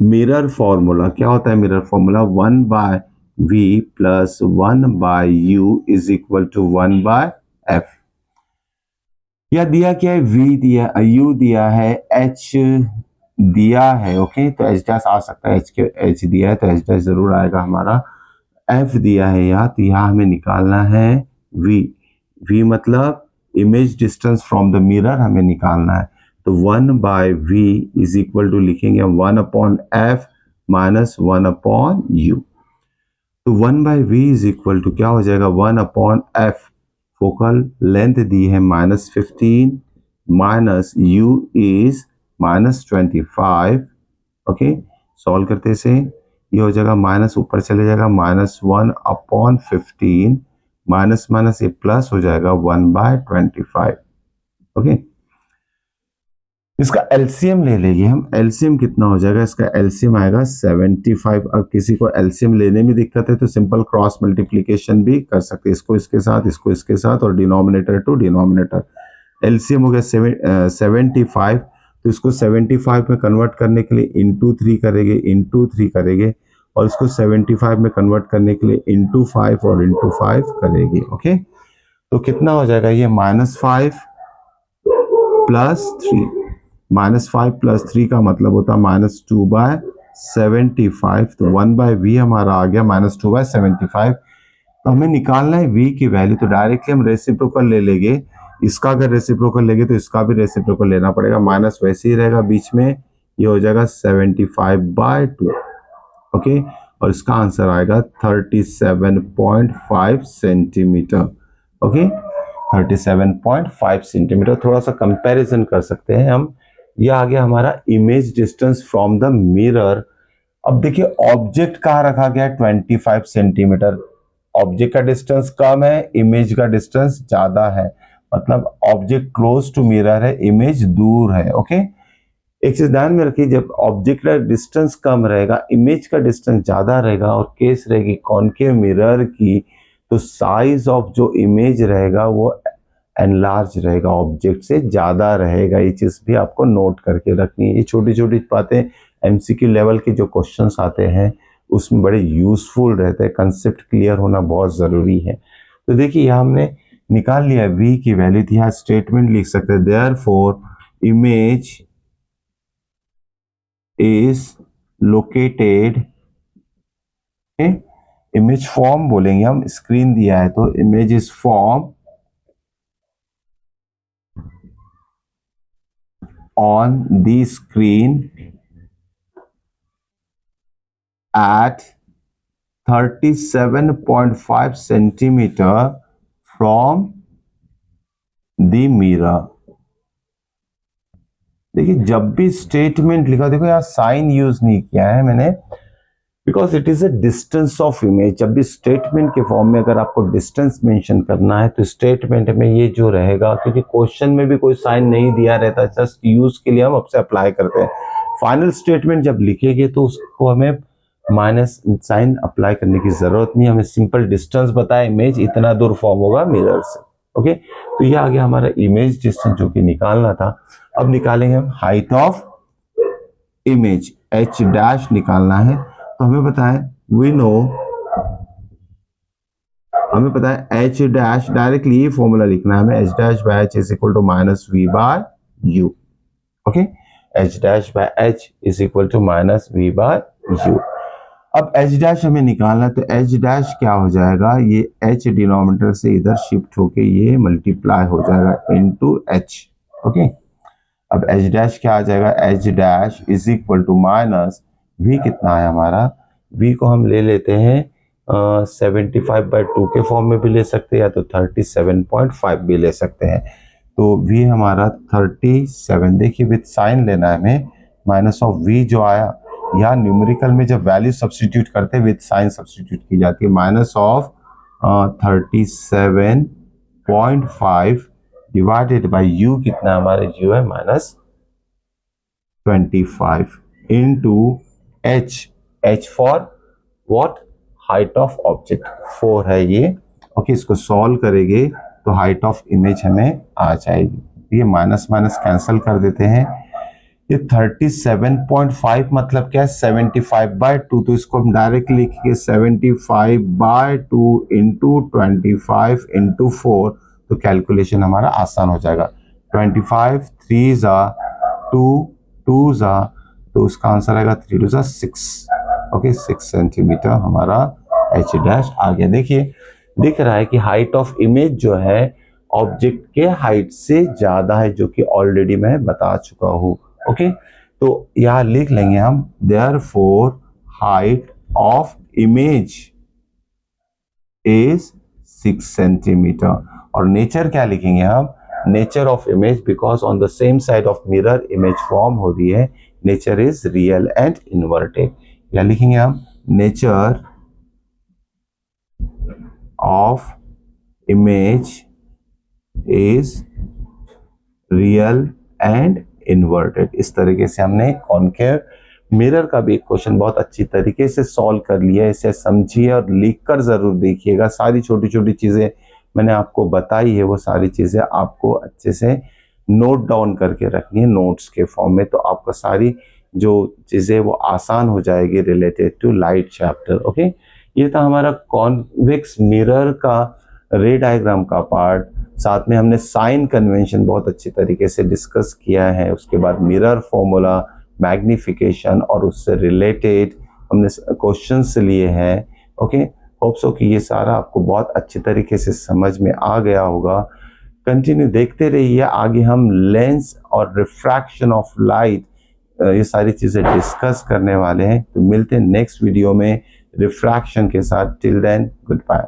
मिरर फॉर्मूला। क्या होता है mirror formula, 1 by v plus 1 by u is equal to 1 by f। या दिया क्या है, v दिया, u दिया है, h दिया है, ओके, तो h डैश आ सकता है, h दिया है तो h डैश जरूर आएगा हमारा। f दिया है यहाँ, तो यहाँ हमें निकालना है v मतलब image distance from the mirror हमें निकालना है। तो 1 by v is equal to लिखेंगे 1 upon f minus 1 upon u। तो 1 by v is equal to क्या हो जाएगा, 1 अपॉन f, फोकल लेंथ दी है -15 minus u is -25, okay. Solve करते से ये हो जाएगा, माइनस ऊपर चले जाएगा, -1 अपॉन 15, माइनस माइनस ये प्लस हो जाएगा 1 बाय 25, ओके। इसका एलसीएम ले लेंगे हम। एलसीएम कितना हो जाएगा, इसका एलसीएम आएगा 75। अब किसी को एलसीएम लेने में दिक्कत है तो सिंपल क्रॉस मल्टीप्लिकेशन भी कर सकते हैं, इसको इसके साथ, इसको इसके साथ, और डिनोमिनेटर टू डिनोमिनेटर। एलसीएम हो गया 75, तो इसको 75 में कन्वर्ट करने के लिए इंटू 3 करेंगे, और इसको 75 में कन्वर्ट करने के लिए इंटू 5 और इंटू 5 करेंगे, ओके। तो कितना हो जाएगा ये, -5 प्लस 3, -5 प्लस 3 का मतलब होता है -2 बाय 75। तो 1 बाय v हमारा आ गया -2 बाय 75। तो हमें निकालना है v की वैल्यू, तो डायरेक्टली हम रेसिप्रोकल ले लेंगे। इसका अगर रेसिप्रोकल लेंगे तो इसका भी रेसिप्रोकल लेना पड़ेगा, माइनस वैसे ही रहेगा बीच में, ये हो जाएगा 75 बाय 2, ओके। और इसका आंसर आएगा 37.5 सेंटीमीटर, ओके, 37.5 सेंटीमीटर। थोड़ा सा कंपैरिजन कर सकते हैं हम। यह आ गया हमारा image distance from the mirror अब देखिए ऑब्जेक्ट कहाँ रखा गया है, 25 सेंटीमीटर। ऑब्जेक्ट का डिस्टेंस कम है, इमेज का डिस्टेंस ज्यादा है, मतलब ऑब्जेक्ट क्लोज टू मिरर है, इमेज दूर है। ओके, एक चीज ध्यान में रखिए, जब ऑब्जेक्ट का डिस्टेंस कम रहेगा, इमेज का डिस्टेंस ज्यादा रहेगा और केस रहेगी कॉनकेव मिरर की, तो साइज ऑफ जो इमेज रहेगा वो एनलार्ज रहेगा, ऑब्जेक्ट से ज्यादा रहेगा। ये चीज भी आपको नोट करके रखनी है। ये छोटी छोटी बातें एमसीक्यू लेवल के जो क्वेश्चंस आते हैं उसमें बड़े यूजफुल रहते हैं, कंसेप्ट क्लियर होना बहुत जरूरी है। तो देखिए यहाँ हमने निकाल लिया v की वैल्यू थी, यहाँ स्टेटमेंट लिख सकते हैं therefore image is located, image form बोलेंगे हम, स्क्रीन दिया है तो image is form on the screen at 37.5 centimeter from the mirror। देखिए जब भी स्टेटमेंट लिखा, देखो यहाँ साइन यूज नहीं किया है मैंने, because it is a distance of image. जब भी स्टेटमेंट के फॉर्म में अगर आपको डिस्टेंस मेंशन करना है तो स्टेटमेंट में ये जो रहेगा, क्योंकि क्वेश्चन में भी कोई साइन नहीं दिया रहता, जस्ट यूज के लिए हम अब से अप्लाई करते हैं। फाइनल स्टेटमेंट जब लिखेंगे तो उसको हमें माइनस साइन अप्लाई करने की जरूरत नहीं, हमें सिंपल डिस्टेंस बताया, इमेज इतना दूर फॉर्म होगा मिरर से। ओके, तो ये आ गया हमारा इमेज डिस्टेंस जो कि निकालना था। अब निकालेंगे हम height of image, h dash निकालना है। तो हमें पता है, वी नो, हमें पता है h डैश, डायरेक्टली ये फॉर्मूला लिखना है हमें, h dash by h is equal to minus v by u। Okay, h dash by h is equal to minus v by u। अब h डैश हमें निकालना है, तो h डैश क्या हो जाएगा, ये h डिनोमिनेटर से इधर शिफ्ट होके ये मल्टीप्लाई हो जाएगा इनटू h। ओके, अब h डैश क्या आ जाएगा, h dash is equal to minus v, कितना है हमारा, v को हम ले लेते हैं 75/2 के फॉर्म में भी ले सकते हैं, या तो 37.5 भी ले सकते हैं। तो v हमारा 37, देखिए विथ साइन लेना है हमें, माइनस ऑफ v जो आया, यहाँ न्यूमेरिकल में जब वैल्यू सब्स्टिट्यूट करते हैं विथ साइन सब्स्टिट्यूट की जाती है, minus of 37.5 divided by u, कितना हमारे u है minus 25 into h for what, height of object 4 है ये। ओके, इसको सॉल्व करेंगे तो हाइट ऑफ इमेज हमें आ जाएगी। ये माइनस माइनस कैंसिल कर देते हैं, ये 37.5 मतलब क्या है, 75/2, तो इसको हम डायरेक्ट लिखेंगे 75/2 इंटू 25 इंटू 4, तो कैलकुलेशन हमारा आसान हो जाएगा। 25 3 जा 2 2 जा, तो उसका आंसर आएगा 3 2 जा 6। ओके, 6 सेंटीमीटर हमारा h डैश आ गया। देखिए दिख रहा है कि हाइट ऑफ इमेज जो है ऑब्जेक्ट के हाइट से ज्यादा है, जो कि ऑलरेडी मैं बता चुका हूँ। ओके, तो यहां लिख लेंगे हम therefore height of image is 6 centimetre. और नेचर क्या लिखेंगे हम, nature of image, because on the same side of mirror image form हो रही है, nature is real and inverted. या लिखेंगे हम nature of image is real and inverted. इस तरीके से हमने कॉनकेव मिरर का भी एक क्वेश्चन बहुत अच्छी तरीके से सॉल्व कर लिया। इसे समझिए और लिख कर जरूर देखिएगा। सारी छोटी छोटी चीजें मैंने आपको बताई है, वो सारी चीजें आपको अच्छे से नोट डाउन करके रखनी है नोट्स के फॉर्म में, तो आपका सारी जो चीजें वो आसान हो जाएगी related to light chapter. Okay, ये था हमारा कॉन्वेक्स मिरर का रे डायग्राम का पार्ट। साथ में हमने साइन कन्वेंशन बहुत अच्छी तरीके से डिस्कस किया है, उसके बाद मिरर फॉर्मूला, मैग्निफिकेशन और उससे रिलेटेड हमने क्वेश्चंस लिए हैं। ओके, होप सो कि ये सारा आपको बहुत अच्छी तरीके से समझ में आ गया होगा। कंटिन्यू देखते रहिए, आगे हम लेंस और रिफ्रैक्शन ऑफ लाइट ये सारी चीजें डिस्कस करने वाले हैं। तो मिलते हैं नेक्स्ट वीडियो में रिफ्रैक्शन के साथ। Till then good bye.